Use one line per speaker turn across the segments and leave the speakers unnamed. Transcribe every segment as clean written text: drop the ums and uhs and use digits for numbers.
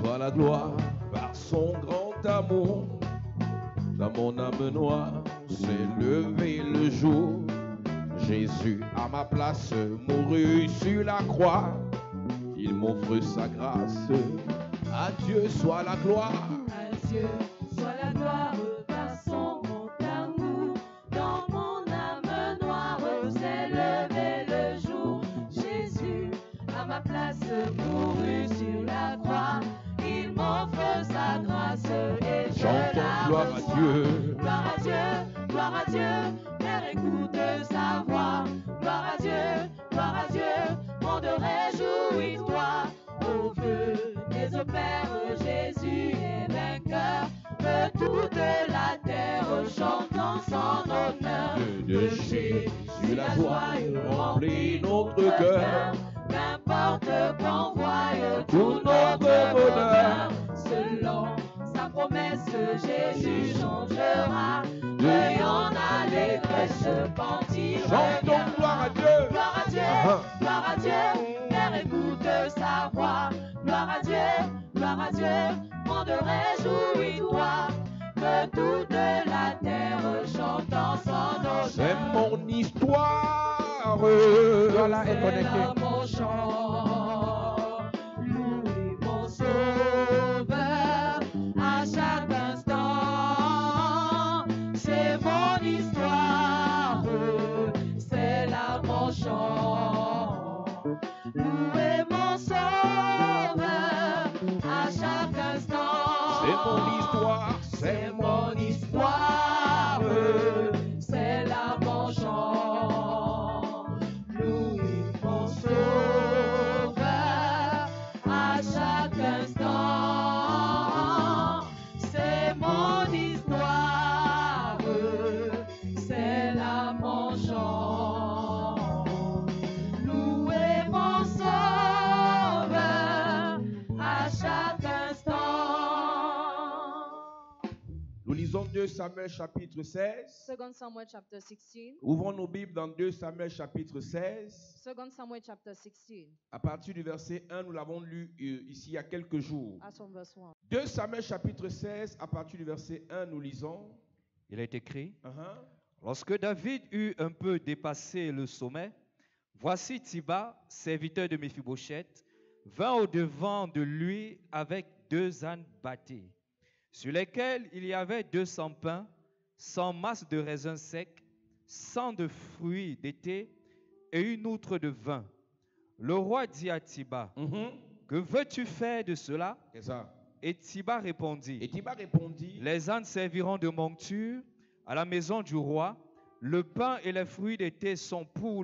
soit la gloire par son grand amour. Dans mon âme noire s'est levé le jour. Jésus à ma place mourut sur la croix. Il m'offre sa grâce. À Dieu soit la gloire.
À Dieu soit la gloire par son grand amour. Dans mon âme noire s'est levé le jour. Jésus à ma place mourut sur la croix. Il m'offre sa grâce et je la
Chantons gloire à
reçois.
Dieu.
Gloire à Dieu, gloire à Dieu. Père, écoute sa voix. Gloire à Dieu, monde réjouis-toi. Au feu des Père, Jésus est vainqueur. Que toute la terre chante en son honneur.
De Jésus la joie remplit notre cœur.
Qu'importe qu'en voie
Tout notre bonheur.
Selon sa promesse, Jésus changera. Deuil en allégresse quand il
Chantons
reviendra.
gloire à Dieu.
Gloire à Dieu, gloire à Dieu. Père, écoute sa voix. Gloire à Dieu, monde réjouis-toi. Que toute la terre chante en son honneur.
C'est mon histoire.
Voilà, est connecté.
C'est là mon chant. Louez mon sauveur à chaque instant. C'est mon histoire. C'est là mon chant. Louez mon sauveur à chaque instant.
C'est mon histoire.
C'est mon histoire, c'est là mon chant. Louez mon sauveur à chaque instant. C'est mon histoire, c'est là mon chant. Louez mon sauveur à chaque instant.
Nous lisons 2 Samuel chapitre 16.
2 Samuel chapter 16.
Ouvrons nos Bibles dans 2 Samuel chapitre 16.
2 Samuel chapter 16.
À partir du verset 1, nous l'avons lu ici il y a quelques jours.
As from verse 1.
2 Samuel chapitre 16, à partir du verset 1, nous lisons.
Il est écrit,
Uh-huh.
lorsque David eut un peu dépassé le sommet, voici Thiba, serviteur de Méphibosheth, vint au-devant de lui avec 2 ânes bâtés, sur lesquels il y avait 200 pains, 100 masses de raisins secs, 100 de fruits d'été et une outre de vin. Le roi dit à Thiba,
Mhm.
que veux-tu faire de cela?
C'est ça.
Et Thiba répondit,
Et Thiba répondit,
les ânes serviront de monture à la maison du roi. Le pain et les fruits d'été sont pour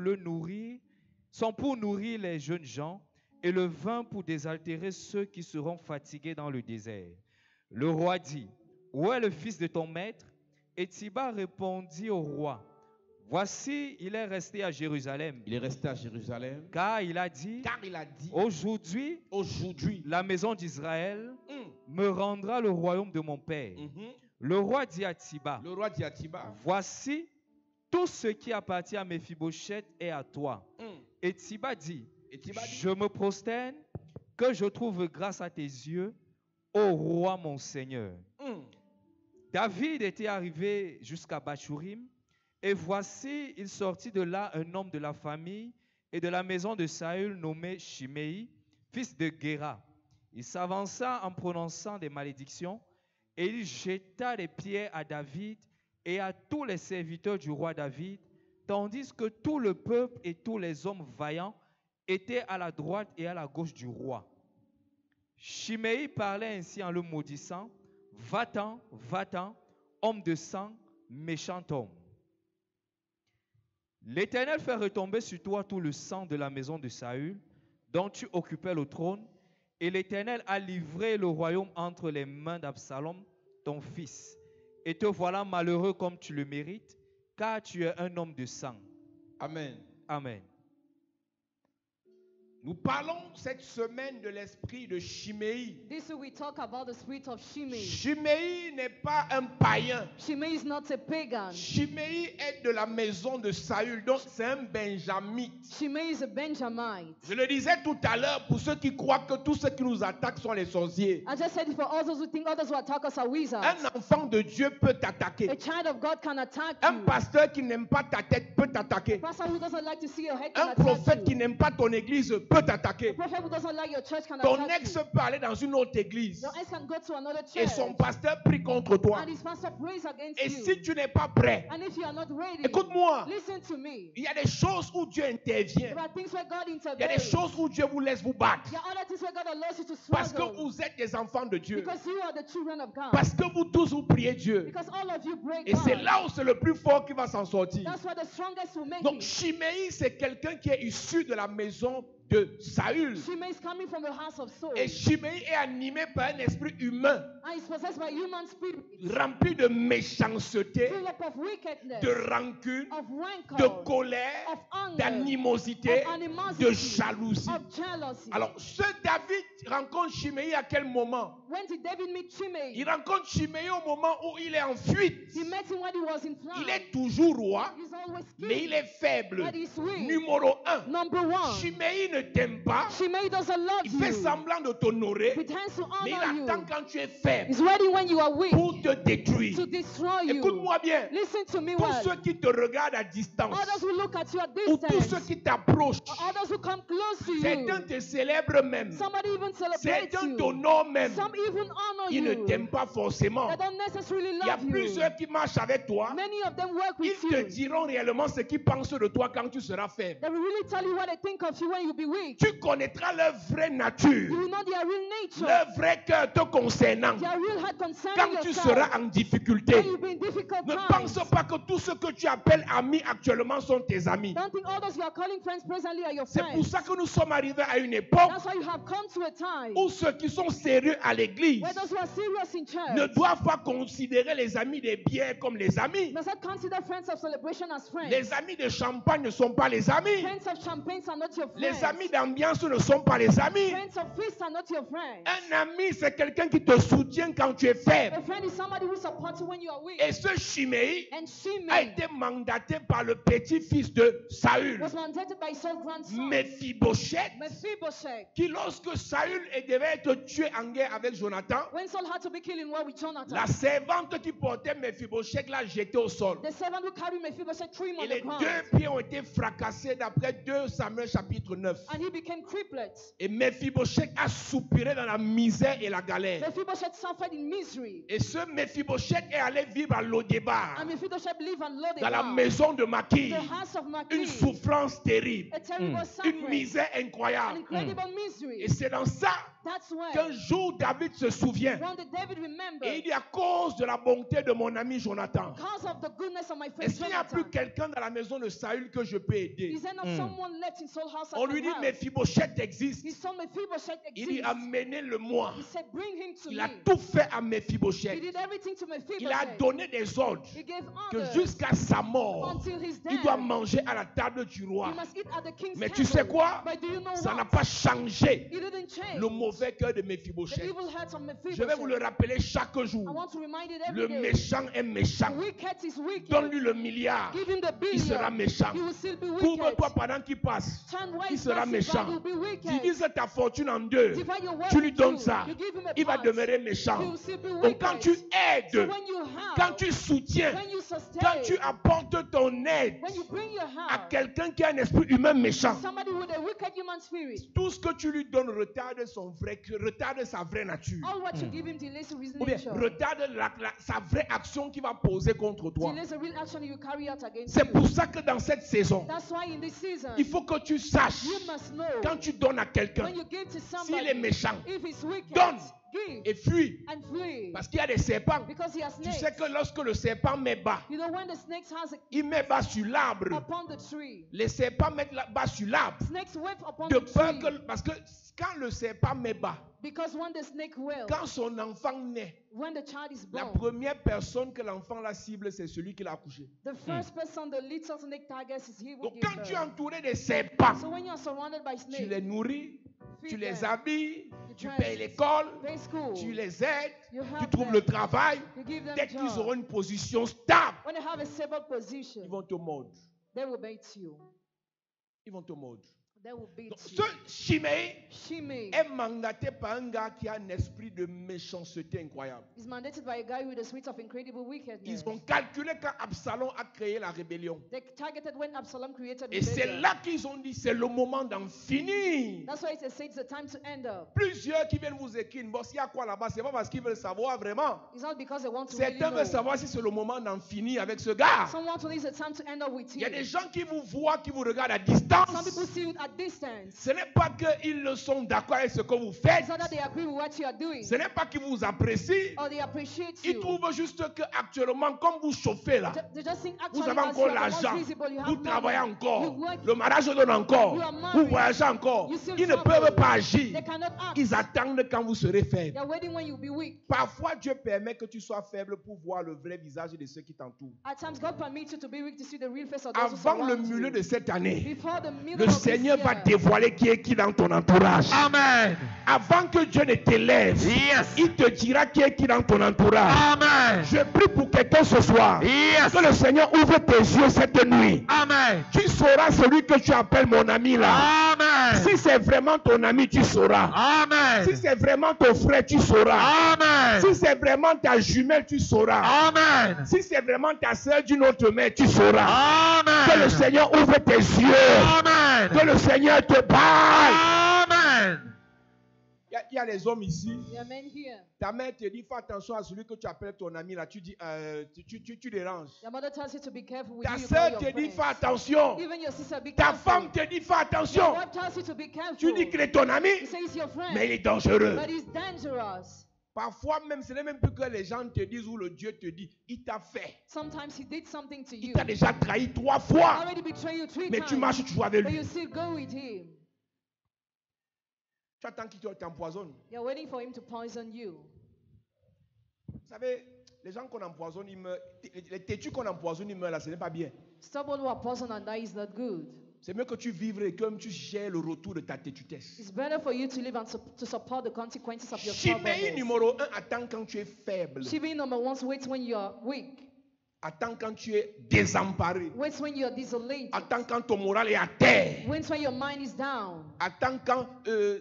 nourrir les jeunes gens, et le vin pour désaltérer ceux qui seront fatigués dans le désert. Le roi dit, où est le fils de ton maître? Et Thiba répondit au roi, voici, il est resté à Jérusalem.
il est resté à Jérusalem.
Car il a dit, aujourd'hui, la maison d'Israël me rendra le royaume de mon père.
Mhm.
Le roi dit à Thiba,
Le roi dit à Thiba,
voici, tout ce qui appartient à Méphibosheth est à toi. Et Thiba dit, je me prosterne, que je trouve grâce à tes yeux, ô roi mon Seigneur. David était arrivé jusqu'à Bachurim, et voici, il sortit de là un homme de la famille et de la maison de Saül nommé Shimei, fils de Géra. Il s'avança en prononçant des malédictions, et il jeta des pierres à David et à tous les serviteurs du roi David, tandis que tout le peuple et tous les hommes vaillants étaient à la droite et à la gauche du roi. Shimei parlait ainsi en le maudissant, va-t'en, va-t'en, homme de sang, méchant homme. L'Éternel fait retomber sur toi tout le sang de la maison de Saül, dont tu occupais le trône, et l'Éternel a livré le royaume entre les mains d'Absalom, ton fils. Et te voilà malheureux comme tu le mérites, car tu es un homme de sang.
Amen.
Amen.
Nous parlons cette semaine de l'esprit de Chiméi.
This week we talk about the spirit of Shimei.
Chiméi n'est pas un païen.
Shimei is not a pagan.
Chiméi est de la maison de Saül, donc c'est un benjamite.
Shimei is a Benjamite.
Je le disais tout à l'heure, pour ceux qui croient que tous ceux qui nous attaquent sont les sorciers.
I just said it for others who think others who attack us are wizards.
Un enfant de Dieu peut t'attaquer.
A child of God can attack
Un
you.
pasteur qui n'aime pas ta tête peut t'attaquer.
A pastor who doesn't like to see your head can
Un
attack
prophète
you.
qui n'aime pas ton église peut
A
t'attaquer.
prophet who doesn't like your church can
Ton
attack
ex
you.
peut aller dans une autre église
Your ex can go to another
et
church.
son pasteur prie contre toi.
And his pastor prays against
Et
you.
si tu n'es pas prêt,
And if you are not ready,
écoute-moi,
listen to me.
il y a des choses où Dieu intervient.
There are things where God
Il y a
intervenes.
des choses où Dieu vous laisse vous battre.
There are other things where God allows you to
Parce que
struggle.
vous êtes des enfants de Dieu.
Because you are the children of God.
Parce que vous tous vous priez Dieu.
Because all of you break
Et
God.
c'est là où c'est le plus fort qui va s'en sortir.
That's why the strongest will make
Donc
it.
Chiméi, c'est quelqu'un qui est issu de la maison de Saül.
Shimei is coming from the house of Saul.
Et Chiméi est animé par un esprit humain
And is possessed by human spirit.
rempli de méchanceté,
Full up of wickedness.
de rancune,
Of rancor.
de colère,
Of anger.
d'animosité,
Of animosity.
de jalousie.
Of jealousy.
Alors, ce David rencontre Chiméi à quel moment?
When did David meet Shimei?
Il rencontre Chiméi au moment où il est en fuite.
He met him when he was in flight.
Il est toujours roi,
He's always king.
mais il est faible.
But he's weak.
Numéro 1.
Number one.
Chiméi ne t'aime pas.
Shimei doesn't love
Il
you.
fait semblant de t'honorer,
Pretends to
mais il
honor you.
attend quand tu es faible
He's ready when you are weak
pour te détruire.
to destroy you.
Écoute-moi bien.
Listen to me
Tous
well.
ceux qui te regardent à distance,
Others who look at you at
ou tous
distance.
ceux qui t'approchent,
Others who come close to
certains
you.
te célèbrent même,
Somebody even celebrates
certains
you.
t'honorent même.
Some even honor
Ils ne
you.
t'aiment pas forcément.
They don't necessarily
Il y a
love you.
plusieurs qui marchent avec toi.
Many of them work
Ils
with
te
you.
diront réellement ce qu'ils pensent de toi quand tu seras faible.
They will really tell you what they think of you when you be weak.
Tu connaîtras leur vraie
You
nature,
will know their real nature.
leur vrai cœur te concernant.
Their real heart concerning
Quand tu
yourself.
seras en difficulté,
When you be in difficult
ne
times.
pense pas que tous ceux que tu appelles amis actuellement sont tes amis.
Don't think all those you are calling friends presently are your
C'est pour
friends.
ça que nous sommes arrivés à une époque
That's why you have come to a time
où ceux qui sont sérieux à l'église
where those who are serious in church
ne doivent pas considérer les amis des bières comme les amis.
must not consider friends of celebration as friends.
Les amis de champagne ne sont pas les amis.
Friends of champagne are not your friends.
Les amis d'ambiance ne sont pas les amis.
Friends of feast are not your friends.
Un ami, c'est quelqu'un qui te soutient quand tu es
A
faible.
friend is somebody who supports you when you are weak.
Et ce Chiméi
And
a
Shimei
été mandaté par le petit-fils de Saül,
was mandated by Saul's grandson,
Mephibosheth,
Mephibosheth.
qui lorsque Saül devait être tué en guerre avec Jonathan,
When Saul had to be killed in war with Jonathan,
la servante qui portait Mephibosheth l'a jeté au sol.
the servant who carried Mephibosheth threw him
Et
on
les
the ground.
deux pieds ont été fracassés d'après 2 Samuel chapitre 9.
And he became crippled.
Et Mephibosheth a soupiré dans la misère et la galère.
Mephibosheth suffered in misery.
Et ce Mephibosheth est allé vivre à Lodébar,
And Mephibosheth lived and loved
dans la maison de Makir.
the house of
Une
Machir.
souffrance terrible,
A terrible
une
suffering.
misère
An
incroyable.
incredible misery.
Et c'est dans ça
That's why
qu'un jour David se souvient.
one day David remembered,
Et il dit à cause de la bonté de mon ami Jonathan,
because of the goodness of my friend
est-ce qu'il n'y a plus
Jonathan,
quelqu'un dans la maison de Saül que je peux aider?
is there not someone left in Saul's house?
On lui dit Mephibosheth existe.
He saw Mephibosheth
Il dit
exist.
amenez-le-moi.
He said, bring him to
Il a
me.
tout fait à
He
Mephibosheth.
did everything to
Il a
Mephibosheth.
donné des ordres
He gave
que
orders
jusqu'à sa mort,
until his
il
death.
doit manger à la table du roi.
He must eat at the king's
Mais tu
table.
sais quoi?
But do you know
Ça
what?
n'a pas changé
It didn't change.
le mauvais cœur de
The
Mephibosheth.
evil heart of Mephibosheth.
Je vais vous le rappeler chaque
I
jour.
want to remind it
Le
every day.
méchant est méchant.
The wicked is wicked.
Donne-lui le milliard.
Give him the
Il sera
billion.
méchant.
He will still be wicked.
Couvre-toi pendant qu'il passe.
Turn while
Il
he's
sera
passing by,
méchant.
he'll be wicked.
Divise ta fortune en deux.
Divide your wealth
Tu lui
in
donnes
two.
ça.
You give him a
Il va
part.
demeurer
He
méchant.
will still be
Donc
wicked.
quand tu
So
aides,
when you help,
quand tu soutiens,
when you sustain,
quand tu apportes ton aide
when you bring your
à
help,
quelqu'un qui a un esprit humain méchant,
somebody with a wicked human spirit,
tout ce que tu lui donnes retarde sa vraie nature.
all what you give him delays his
Ou bien
nature.
retarde sa vraie action qu'il va poser contre toi.
Delays the real action you carry out against
C'est
you.
pour ça que dans cette saison,
That's why in this season,
il faut que tu saches,
you must know
quand tu donnes à quelqu'un,
when you give to
s'il
somebody,
est méchant,
if he's wicked,
donne.
give
et fuis.
and flee.
Parce qu'il y a des serpents.
Because he has
Tu
snakes.
sais que lorsque le serpent met bas,
You know when the snakes has
il met bas sur l'arbre.
upon the tree.
Les serpents mettent bas sur l'arbre.
Snakes wave upon
De
the
peur
tree.
que, parce que quand le serpent met bas,
Because when the snake will,
quand son enfant naît,
when the child is
la
born,
première personne que l'enfant la cible, c'est celui qui l'a accouché.
the first person the little snake targets is he who
Donc
gives
quand tu es
birth.
entouré de serpents,
So when you are surrounded by
tu les
snakes,
nourris,
feed
tu les
them,
habilles, tu
dress,
payes l'école,
pay school,
tu les aides,
you
tu
help
trouves
them,
le travail.
you give them
Dès qu'ils
job.
auront une position stable,
When they have a stable
ils
position,
vont te mordre.
they will bait you.
Ils vont te mordre.
They will beat
Donc,
you.
ce Shimei
Shimei
est mandaté par un gars qui a un esprit de méchanceté incroyable.
is mandated by a guy with a spirit of incredible wickedness.
Ils ont calculé quand Absalom a créé la rébellion.
They targeted when Absalom created
Et c'est
rebellion.
là qu'ils ont dit, c'est le moment d'en finir.
That's why it says it's the time to end up.
Plusieurs qui viennent vous écrire, bon, s'il y a quoi là-bas, c'est pas parce qu'ils veulent savoir vraiment.
It's not because they want to really
Certains
know.
veulent savoir si c'est le moment d'en finir avec ce gars.
Some want to know it's the time to end up with
Il y a
you.
des gens qui vous voient, qui vous regardent à
Some people
distance.
see you at distance.
Ce n'est pas qu'ils ne sont d'accord avec ce que vous faites.
It's not that they agree with what you are doing
Ce n'est pas qu'ils vous apprécient.
or they appreciate
Ils
you.
trouvent juste qu'actuellement, comme vous chauffez là,
They just think
vous
actually
avez
as
encore
you are the most
l'argent,
visible, you
vous
have
travaillez
money,
encore,
you work,
le mariage donne encore,
you are
vous
married,
voyagez encore.
you still
Ils ne
travel.
peuvent pas agir.
They cannot act.
Ils attendent quand vous serez
They
faible.
are waiting when you be weak.
Parfois, Dieu permet que tu sois faible pour voir le vrai visage de ceux qui t'entourent.
At times, God permits you to be weak to see the real face of those who
Avant le
surround
milieu
you.
de cette année,
Before the middle
le
of this
Seigneur va
year,
dévoiler qui est qui dans ton entourage.
Amen.
Avant que Dieu ne t'élève,
Yes.
il te dira qui est qui dans ton entourage.
Amen.
Je prie pour quelqu'un ce soir.
Yes.
Que le Seigneur ouvre tes yeux cette nuit.
Amen.
Tu sauras celui que tu appelles mon ami là.
Amen.
Si c'est vraiment ton ami, tu sauras.
Amen.
Si c'est vraiment ton frère, tu sauras.
Amen.
Si c'est vraiment ta jumelle, tu sauras.
Amen.
Si c'est vraiment ta soeur d'une autre mère, tu sauras. Que le
Amen.
Seigneur ouvre tes yeux.
Amen.
Que le Seigneur te parle.
Amen.
Il y a les hommes ici.
there are men here.
Ta mère te dit, fais attention à celui que tu appelles ton ami là. Tu dis, tu déranges.
Your mother tells you to be careful with
Ta
who you
soeur
call
te
your
dit,
friends.
fais attention.
Even your sister, be
Ta
careful.
femme te dit, fais
Your
attention.
wife tells you to be careful.
Tu dis qu'il est ton ami,
You say he's your friend,
mais il est dangereux.
but he's dangerous.
Parfois même, ce n'est même plus que les gens te disent ou le Dieu te dit, il t'a fait.
Sometimes he did something to
Il
you.
t'a déjà trahi 3
He
fois,
already betrayed you 3
mais
times.
tu marches toujours avec
But
lui.
you still go with him.
Tu attends qu'il t'empoisonne.
You're waiting for him to poison you.
Vous savez, les gens qu'on empoisonne, ils meurent. Les têtus qu'on empoisonne, ils meurent là, ce n'est pas bien.
Stubborn who are poisoned and die is not good.
C'est mieux que tu vivres et que tu gères le retour de ta têtutesse.
It's better for you to live and to support the consequences of your
Shimei
stubbornness.
numéro 1, attends quand tu es faible.
Shimei number 1 waits when you are weak.
Attends quand tu es désemparé.
Waits when you are desolated.
Attends quand ton moral est à terre.
Waits when your mind is down.
Attends quand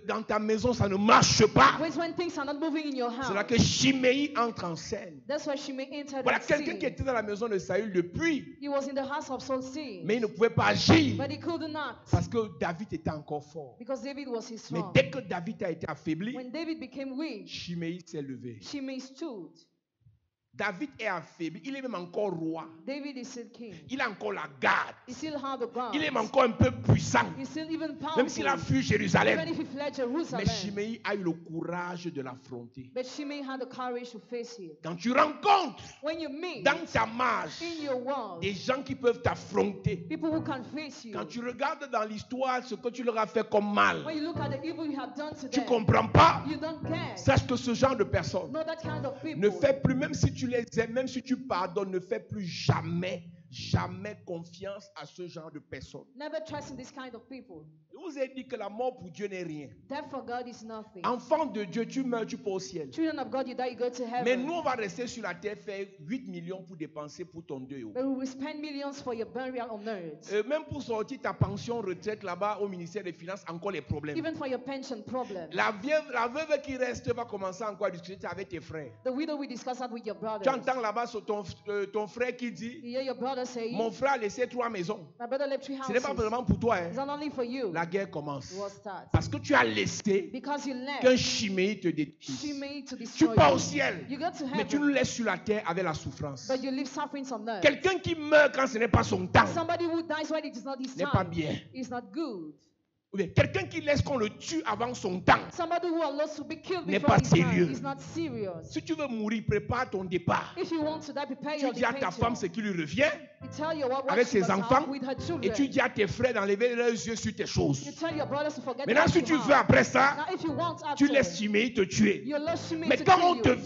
dans ta maison ça ne marche pas.
Waits when things are not moving in your
C'est là
house.
que Shimei entre en scène.
That's why Shimei entered
Voilà
the
quelqu'un
scene.
qui était dans la maison de Saül depuis,
He was in the house of Saul scene,
mais il ne pouvait pas agir
but he could not
parce que David était encore fort.
because David was his
Mais
strong.
dès que David a été affaibli,
When David became weak,
Shimei s'est levé.
Shimei stood.
David est affaibli, il est même encore roi.
David is still king.
Il a encore la garde.
He still had the guard.
Il est même encore un peu puissant.
He's still even
Même s'il a
powerful.
fui
Even
Jérusalem.
if he fled
Mais
Jerusalem.
Shimei a eu le courage de l'affronter.
But Shimei had the courage to face him.
Quand tu rencontres
When you meet
dans ta marche
in your world
des gens qui peuvent t'affronter,
people who can face you,
quand tu regardes dans l'histoire ce que tu leur as fait comme mal,
when you look at the evil you have done to
tu ne
them,
comprends pas.
you don't care.
Sache que ce genre de personnes
Know that kind of people.
ne fait plus, même si tu les aimes, même si tu pardonnes, ne fais plus jamais confiance à ce genre de personnes.
Never trust in this kind of people.
Je vous ai dit que la mort pour Dieu n'est rien.
Death for God is nothing.
Enfant de Dieu, tu meurs, tu peux au ciel.
Children of God, you die, you go to heaven.
Mais nous, on va rester sur la terre, faire 8 millions pour dépenser pour ton deuil.
But we will spend millions for your burial on earth.
Même pour sortir ta pension retraite là-bas au ministère des Finances, encore les problèmes.
Even for your pension problem.
La veuve qui reste va commencer encore à discuter avec tes frères.
The widow will discuss that with your brothers.
Tu entends là-bas sur ton frère qui dit,
You hear your brother say,
mon frère a laissé 3 maisons.
my brother left 3
Ce n'est
houses.
pas vraiment pour toi.
It's not only for you.
La guerre commence.
It will start.
Parce que tu as laissé
Because you
qu'un
left
Shimei te détruise.
Shimei to
Tu
destroy
pars au
you.
ciel,
You go to
mais tu nous
heaven,
laisses sur la terre avec la souffrance.
but you live sufferings on earth.
Quelqu'un qui meurt quand ce n'est pas son temps
Somebody who dies when it is not his
n'est pas
time
bien.
is not good.
Quelqu'un qui laisse qu'on le tue avant son temps
Somebody who allows to be killed
n'est
before
pas
his time
sérieux.
is not serious.
Si tu veux mourir, prépare ton départ.
If you want to die, prepare
Tu
your
dis à ta femme ce
departure.
qui lui revient
You tell your wife what
avec
she
ses
must have
enfants
with her
et
children.
tu dis à tes frères d'enlever leurs yeux sur tes choses.
You tell your brothers to forget
Maintenant,
what
si
you
tu
have.
veux après ça,
Now, if you want
tu
after,
laisses Chiméi te tuer.
you allow Shimei
Mais
to
quand
kill
on te
you.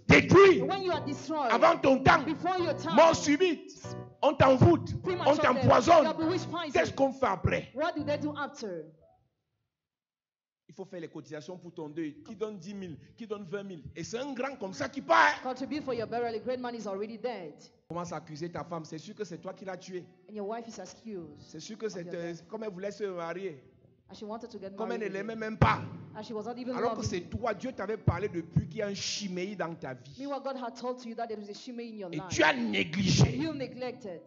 détruit
When you are destroyed,
avant ton temps,
before your time,
mort subite, on t'envoûte, on
premature death,
t'empoisonne,
you'll be witch poison.
qu'est-ce qu'on fait après?
What do they do after?
Il faut faire les cotisations pour ton deuil. Qui donne 10 000, qui donne 20 000. Et c'est un grand comme ça qui part.
Contribute for your burial. A great man is already dead.
Commence à accuser ta femme. C'est sûr que c'est toi qui l'as tué.
And your wife is accused.
C'est sûr que c'est comme elle voulait se marier.
And she wanted to get
Comme elle
married.
ne
again.
l'aimait même pas.
And she was not even
Alors que
loving
c'est
him.
toi, Dieu t'avait parlé depuis qu'il y a un Chiméi dans ta vie.
Meanwhile, God had told you that there is a Shimei in your
Et
life.
tu as négligé.
You neglected.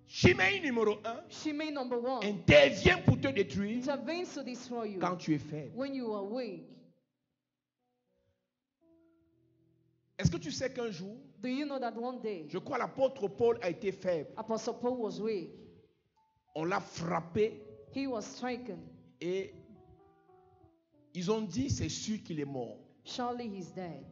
Chiméi numéro 1
Shimei number one
intervient pour te détruire
intervenes to destroy you
quand tu es faible.
when you are weak.
Est-ce que tu sais qu'un jour,
Do you know that one day
je crois l'apôtre Paul a été faible.
Apostle Paul was weak?
On l'a frappé
He was stricken.
et ils ont dit c'est sûr qu'il est mort.
Surely he's dead.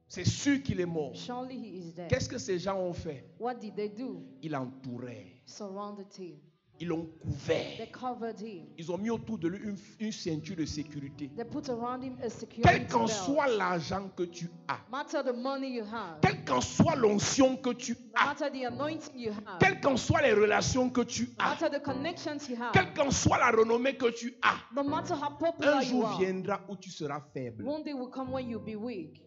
C'est sûr qu'il est mort.
Surely he is dead.
Qu'est-ce que ces gens ont fait?
What did they do?
Ils l'entouraient.
Surrounded him.
Ils l'ont
They
couvert.
covered him.
Ils ont mis autour de lui une ceinture de sécurité.
They put around him a security
Quel qu'en
belt.
soit l'argent que tu as,
Matter the money you have,
quelle qu'en soit l'onction que tu
no
as,
matter the anointing you have,
quelles qu'en soient les relations que tu
no
as,
matter the connections you have,
quelle qu'en soit la renommée que tu as,
no matter how popular
un
you
jour
are,
viendra où tu seras faible.
one day will come when you'll be weak.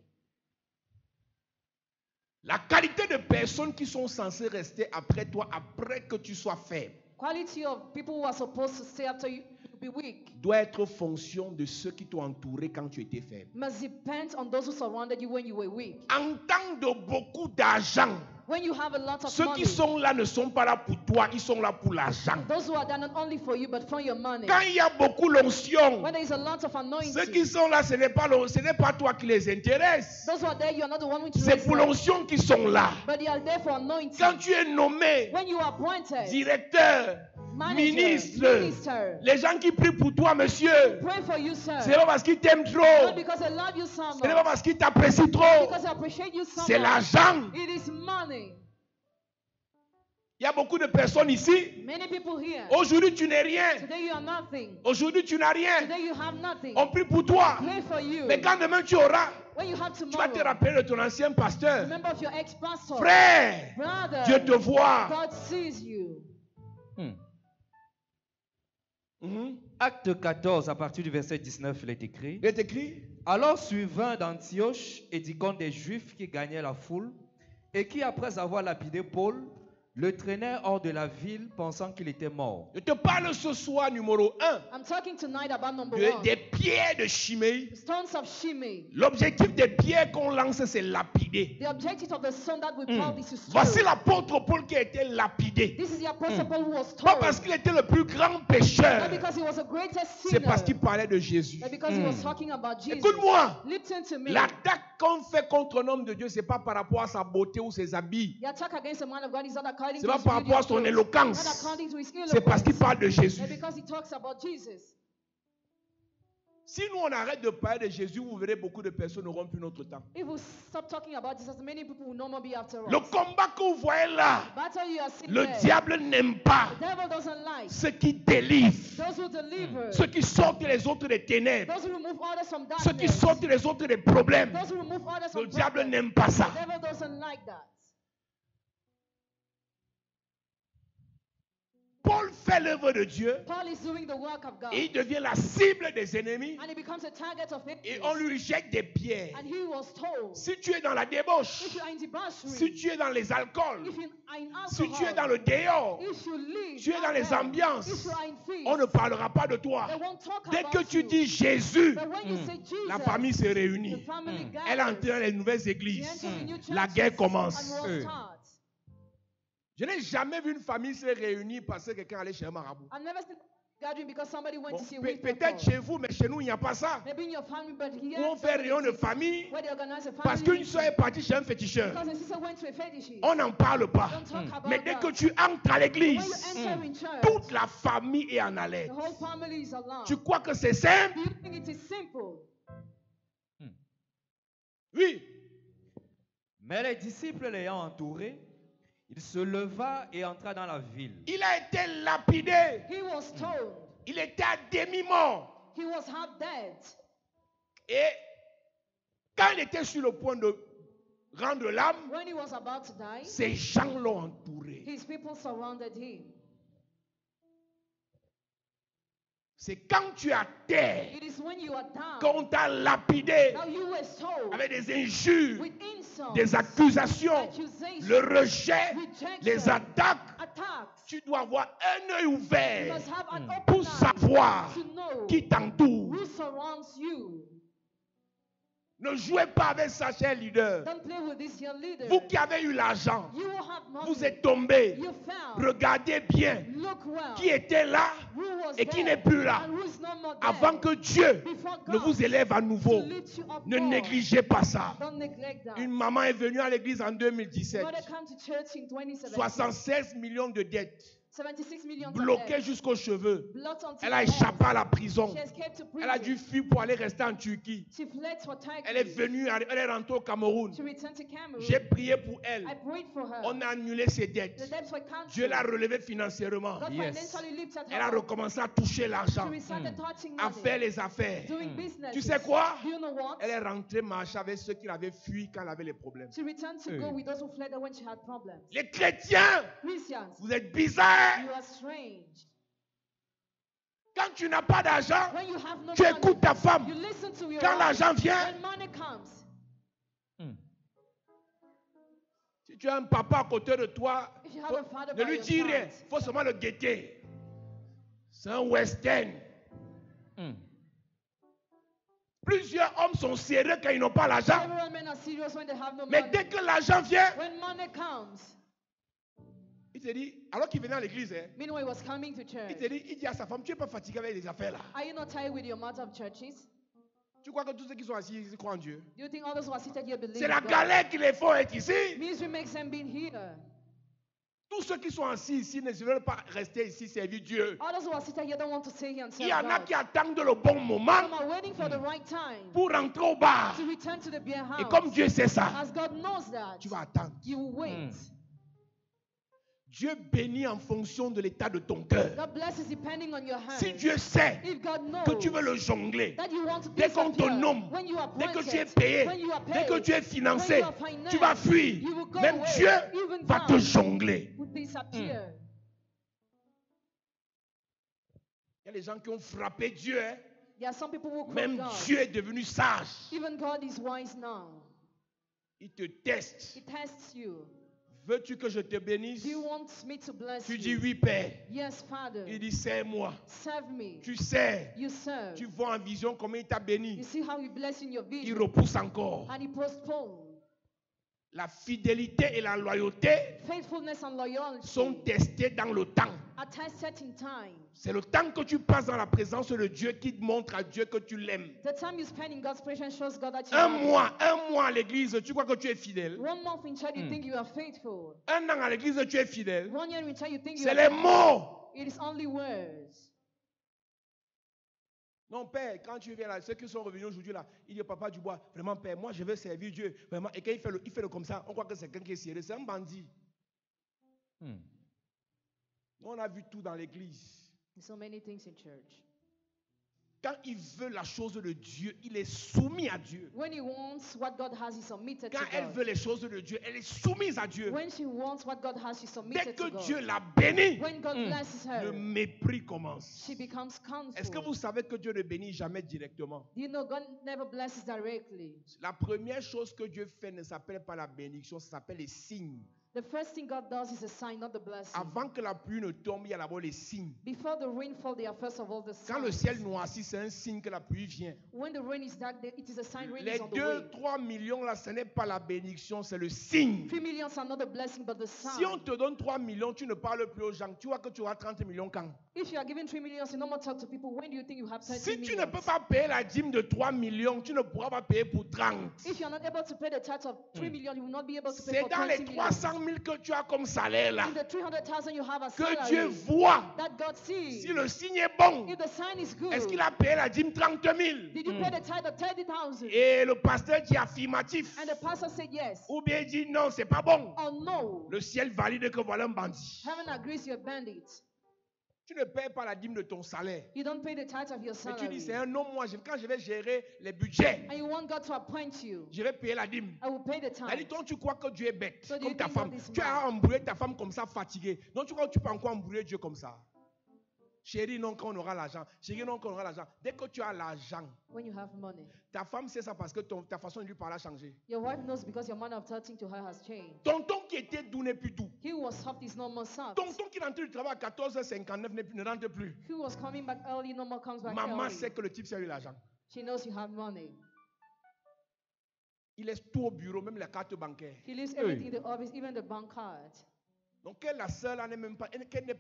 La qualité de personnes qui sont censées rester après toi, après que tu sois faible,
Quality of people who are supposed to stay after you be weak
doit être fonction de ceux qui t'ont entouré quand tu étais faible.
must depend on those who surrounded you when you were weak.
En temps de beaucoup d'argent,
When you have a lot of
ceux
money,
qui sont là ne sont pas là pour toi, ils sont là pour l'argent.
those who are there not only for you but for your money.
Quand il y a beaucoup l'onction,
When there is a lot of anointing,
ceux qui sont là, ce n'est pas toi qui les intéresse.
those who are there, you are not the one who
C'est pour l'onction qu'ils sont là.
but they are there for anointing.
Quand tu es nommé
When you are appointed,
directeur,
manager,
ministre,
minister,
les gens qui prient pour toi, monsieur,
pray for you, sir.
ce n'est pas parce qu'ils t'aiment trop,
Not because I love you so
ce n'est pas
much,
parce qu'ils t'apprécient trop,
because I appreciate you so
c'est
much.
l'argent.
It is money.
Il y a beaucoup de personnes ici.
Many people here.
Aujourd'hui, tu n'es rien.
Today you are nothing.
Aujourd'hui, tu n'as rien.
Today you have nothing.
On prie pour toi.
Pray for you.
Mais quand demain tu auras,
When you have
tu vas te
tomorrow,
rappeler de ton ancien pasteur.
remember of your ex-pastor.
Frère,
Brother,
Dieu te voit.
God sees you.
Acte 14, à partir du verset 19, il est écrit.
Il est écrit.
Alors suivant d'Antioche et d'icône des Juifs qui gagnaient la foule, et qui, après avoir lapidé Paul, le traînaient hors de la ville, pensant qu'il était mort.
Je te parle ce soir numéro 1
I'm talking tonight about number one.
des pierres de Chiméi.
Stones of Shimei.
L'objectif des pierres qu'on lance, c'est lapider.
The objective of the stone that we call is to
Voici
steal.
l'apôtre Paul qui a été lapidé.
This is the apostle Paul who was
Pas
told.
parce qu'il était le plus grand pécheur,
Not because he was the greatest
c'est
sinner.
parce qu'il parlait de Jésus.
But because he was talking about Jesus.
Écoute-moi,
Listen to me.
l'attaque qu'on fait contre un homme de Dieu, ce n'est pas par rapport à sa beauté ou ses habits.
The attack against the man of God is not according
C'est
to
pas
his
par
beauty
rapport à
or
son
clothes.
éloquence.
Not according to his
C'est parce qu'il
eloquence.
parle de Jésus.
But because he talks about Jesus.
Si nous on arrête de parler de Jésus, vous verrez beaucoup de personnes n'auront plus notre temps.
If we stop talking about Jesus, many people will no more be after us.
Le combat que vous voyez là,
Battle you are seeing
le
there.
diable n'aime pas
The devil doesn't like
ceux qui délivrent,
those who deliver.
ceux qui sortent les autres des ténèbres,
Those who remove others from
ceux qui
darkness.
sortent les autres des problèmes.
Those who remove others
Le
from
diable
problems.
n'aime pas ça.
The devil doesn't like that.
Paul fait l'œuvre de Dieu
Paul is doing the work of God.
et il devient la cible des ennemis
And he becomes a target of
et
enemies.
on lui jette des pierres.
And he was told,
Si tu es dans la débauche,
if you are in debauchery,
si tu es dans les alcools,
if you are in
si
alcohol,
tu es dans le dehors,
if you live
tu es dans
out
les
there,
ambiances,
if you are in feast,
on ne parlera pas de toi.
they won't talk
Dès
about
que tu
you.
dis Jésus,
But when you say Jesus,
la famille se
the
réunit.
family gathers.
Elle entre dans les nouvelles
He
églises.
enters the new
La
churches
guerre commence.
and war starts.
Je n'ai jamais vu une famille se réunir parce que quelqu'un allait chez un marabout.
I've never seen gathering because somebody went
Bon,
to see weak
peut-être
people.
chez vous, mais chez nous, il n'y a pas ça.
Maybe in your family, but
Où
here,
on fait réunion de
places
famille
where they organize a
parce
family
qu'une soeur est partie chez un féticheur.
because the sister went to a fetishist.
On n'en parle pas.
Don't talk about
Mais dès
that.
que tu entres à
When you
l'église,
enter in church,
toute la famille est en
the
alerte.
whole family is alarmed.
Tu crois que c'est simple?
Do you think it is simple?
Oui.
Mais les disciples l'ayant entouré, il se leva et entra dans la ville.
Il a été lapidé.
He was stoned.
Il était à demi-mort.
He was half dead.
Et quand il était sur le point de rendre l'âme,
When he was about to die,
ces gens l'ont entouré.
his people surrounded him.
C'est quand tu es à terre,
It is when you are down,
qu'on t'a lapidé
now you were stoned
avec des injures,
with insults,
des accusations,
accusations,
le rejet,
rejection,
les attaques.
attacks.
Tu dois avoir un œil
You
ouvert
must have an open
pour
eye
savoir
to know
qui t'entoure.
who surrounds you.
Ne jouez pas avec ça, cher leader.
Don't play with this young leader.
Vous qui avez eu l'argent,
You will have money.
vous êtes tombés.
You found.
Regardez bien
Look well.
qui était là
Who was
et qui
there
n'est plus là.
and who is no more there.
Avant que Dieu
Before
ne
God
vous élève à nouveau.
to lift you up
Ne
more.
négligez pas ça.
Don't neglect that.
Une maman est venue à l'église en 2017.
Mother come to church in 2017.
76 millions de dettes.
76 million
Bloquée jusqu'aux cheveux.
Blocked until
Elle a
the
échappé
head.
à la prison.
She escaped to prison.
Elle a dû fuir pour aller rester en Turquie.
She fled for Turkey.
Elle est venue, elle est rentrée au Cameroun.
She returned to Cameroon.
J'ai prié pour elle.
I prayed for her.
On a annulé ses
The
dettes.
debts were cancelled.
Dieu l'a relevée financièrement.
God
Yes.
financially lifted
Elle a
her up.
recommencé à toucher
She
l'argent,
restarted touching
à
money,
faire les affaires.
doing business.
Tu sais quoi?
Do you know what?
Elle est rentrée marcher avec ceux qui l'avaient fui quand elle avait les problèmes.
She returned to go with those who fled her when she had problems.
Les chrétiens,
Christians,
vous êtes bizarres.
you are strange.
Quand tu n'as pas d'argent,
When you have no
tu
money,
écoutes ta femme.
you listen to your
Quand
wife.
l'argent vient,
When money comes,
si tu as un papa à côté de toi,
if you have a father
ne
by
lui
your
dis rien.
side,
Il faut seulement le guetter. C'est un western. Plusieurs hommes sont sérieux quand ils n'ont pas l'argent.
several men are serious when they have no
Mais
money.
dès que l'argent vient,
When money comes,
il te dit, alors qu'il venait à l'église, hein,
meanwhile he was coming to
il
church.
te dit, il dit à sa femme, tu n'es pas fatigué avec les affaires là.
Are you not tired with your matter of churches?
Tu crois que tous ceux qui sont assis, ils croient en Dieu?
Do you think all those who are seated here believe
C'est
in
la
God?
galère qui les font être ici.
Misery makes them being here.
Tous ceux qui sont assis ici ne veulent pas rester ici servir Dieu.
All those who are seated here don't want to stay here and
Il y
serve
en a
God.
qui attendent le bon moment
Some are waiting for the right time
pour rentrer au bar.
to return to the beer house.
Et comme Dieu sait ça,
As God knows that,
tu vas attendre.
you will wait.
Dieu bénit en fonction de l'état de ton cœur.
God blesses depending on your hands.
Si Dieu sait
If God knows
que tu veux le jongler,
that you want to
dès qu'on te
disappear,
nomme,
when you are
dès que tu es
appointed,
payé,
when you are
dès que
paid,
tu es financé,
when you are financed,
tu vas fuir.
you will go
Même
away.
Dieu
Even
va te
God
jongler.
would disappear.
Il y a des gens qui ont frappé Dieu. Hein.
There are some people who quote
Même
God.
Dieu est devenu sage.
Even God is wise now.
Il te teste.
He tests you.
Veux-tu que je te bénisse?
Do you want me to bless
Tu
you?
dis oui, Père.
Yes, Father.
Il dit, sers-moi.
Serve me.
Tu sais,
You serve.
tu vois en vision comment il t'a
You
béni.
see how he bless in your
Il
vision.
repousse encore.
And he postponed.
La fidélité et la loyauté
Faithfulness and loyalty
sont testées dans le temps.
are tested in time.
C'est le temps que tu passes dans la présence de Dieu qui montre à Dieu que tu l'aimes.
The time you spend in God's presence shows God that you
Un
love him.
mois à l'église, tu crois que tu es fidèle.
1 month in church, you think you are faithful.
Un an à l'église, tu es fidèle.
1 year in church, you think you
C'est
are
les mots.
It is only words.
Non, Père, quand tu viens là, ceux qui sont revenus aujourd'hui là, il dit Papa Dubois, vraiment Père, moi je veux servir Dieu. Vraiment. Et quand il fait le comme ça, on croit que c'est quelqu'un qui est sérieux. C'est un bandit. Nous, on a vu tout dans l'église.
So many things in church.
Quand il veut la chose de Dieu, il est soumis à Dieu.
When he wants what God has, he submitted
Quand
to
elle
God.
veut les choses de Dieu, elle est soumise à Dieu.
When she wants what God has, she
Dès
submitted
que
to God.
Dieu la bénit,
When God blesses
le
her,
mépris commence.
she becomes
Est-ce que
comfortable.
vous savez que Dieu ne bénit jamais directement?
Do you know God never blesses directly?
La première chose que Dieu fait ne s'appelle pas la bénédiction, ça s'appelle les signes.
The first thing God does is a sign, not the blessing.
Avant que la pluie ne tombe, il y a d'abord les signes.
Before the rain falls, there are first of all the
Quand le
signs.
ciel noircit, c'est un signe que la pluie vient.
When the rain is dark, it is a sign rain
Les
is on the way.
2-3 millions là, ce n'est pas la bénédiction, c'est le signe.
3 millions are not the blessing, but the sign.
Si on te donne 3 millions, tu ne parles plus aux gens. Tu vois que tu auras 30 millions quand?
If you are given 3 millions, you no more talk to people. When do you think you have 30
Si tu ne
millions?
peux pas payer la dîme de 3 millions, tu ne pourras pas payer pour 30.
If you are not able to pay the tax of 3 million, you will not be able to pay
C'est
for
dans
20
les
million.
300 000 que tu as comme salaire là
In the 300,000 you have as
que
salary,
Dieu voit.
that God sees.
Si le signe est bon,
If the sign is good,
est-ce qu'il a payé la dîme 30 000?
did you pay the tithe of 30,000?
Et le pasteur dit affirmatif.
And the pastor said yes.
Ou bien il dit non, c'est pas bon.
Or no.
Le ciel valide que voilà un bandit.
Heaven agrees you're a bandit.
Tu ne payes pas la dîme de ton salaire.
You don't pay the tithe of your
Mais tu dis,
salary.
c'est un homme, moi, quand je vais gérer les budgets,
And you want God to appoint you.
je vais payer la dîme.
I will pay the
Elle dit,
tithe.
toi, tu crois que Dieu est bête,
So do
comme
you
ta
think
femme.
God is
Tu as
mad?
embrouillé ta femme comme ça, fatiguée. Donc, tu crois que tu peux encore embrouiller Dieu comme ça? Chérie, non, quand on aura l'argent. Chérie, non, quand on aura l'argent. Dès que tu as l'argent,
When you have money.
ta femme sait ça parce que ta façon de lui parler a changé.
Your wife knows because your manner of talking to her has changed.
Tonton qui était doux n'est plus doux.
He who was soft is no more soft.
Tonton qui rentre du travail à 14h59 ne rentre plus.
He who was coming back early no more comes back
Maman
early.
sait que le type sait l'argent.
She knows you have money.
Il laisse tout au bureau, même les cartes bancaires.
He leaves everything in the office, even the bank card.
Donc, la sœur là n'est même pas, qu'elle n'est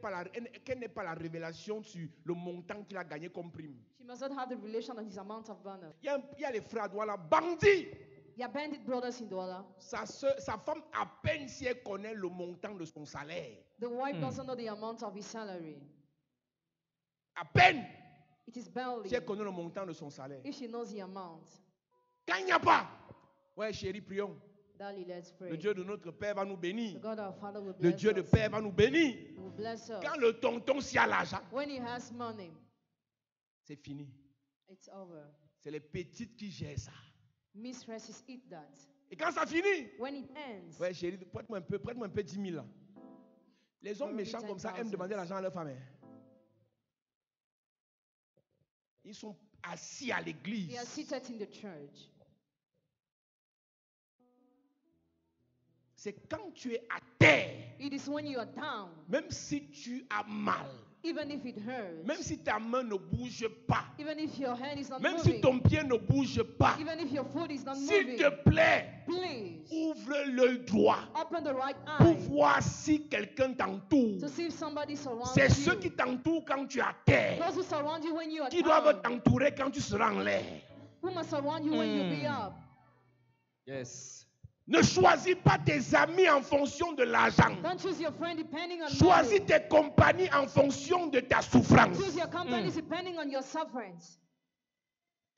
pas la révélation sur le montant qu'il a gagné comme prime.
She must not have the relation of his amount of bonus.
Il y a les frères à Douala, bandits.
They are bandit brothers in Douala.
Sa femme, à peine si elle connaît le montant de son salaire.
The wife doesn't know the amount of his salary.
À peine
It is barely
si elle connaît le montant de son salaire.
if she knows the amount.
Quand il n'y a pas, ouais chérie, prions.
Darling, let's pray.
Le Dieu de notre Père va nous
The
bénir.
God our Father will
Le
bless
Dieu de
us.
Père va nous bénir.
He will bless us.
Quand le tonton s'y a l'argent,
When he has money,
c'est fini.
it's over.
C'est les petites qui gèrent ça.
Mistresses eat that.
Et quand ça finit,
When it ends,
ouais chérie, prête-moi un peu 10 000 là. Les hommes méchants comme ça aiment demander l'argent à leur femme. Ils sont assis à l'église.
they are seated in the church.
C'est quand tu es à terre,
It is when you are down,
même si tu as mal,
even if it hurts,
même si ta main ne bouge pas,
even if your hand is not
même si
moving,
ton pied ne bouge pas,
even if your foot is not
s'il
moving,
te plaît,
please
ouvre l'œil droit
open the right
pour
eye
voir si quelqu'un t'entoure.
to see if somebody surrounds
C'est
you.
ceux qui t'entourent quand tu es à terre
Those who surround you when you are
qui doivent
down,
t'entourer quand tu seras en l'air.
who must surround you when you be up.
Yes.
Ne choisis pas tes amis en fonction de l'argent.
Don't choose your friend depending on
Choisis
money.
tes compagnies en fonction de ta souffrance.
Choose your companies depending on your sufferings.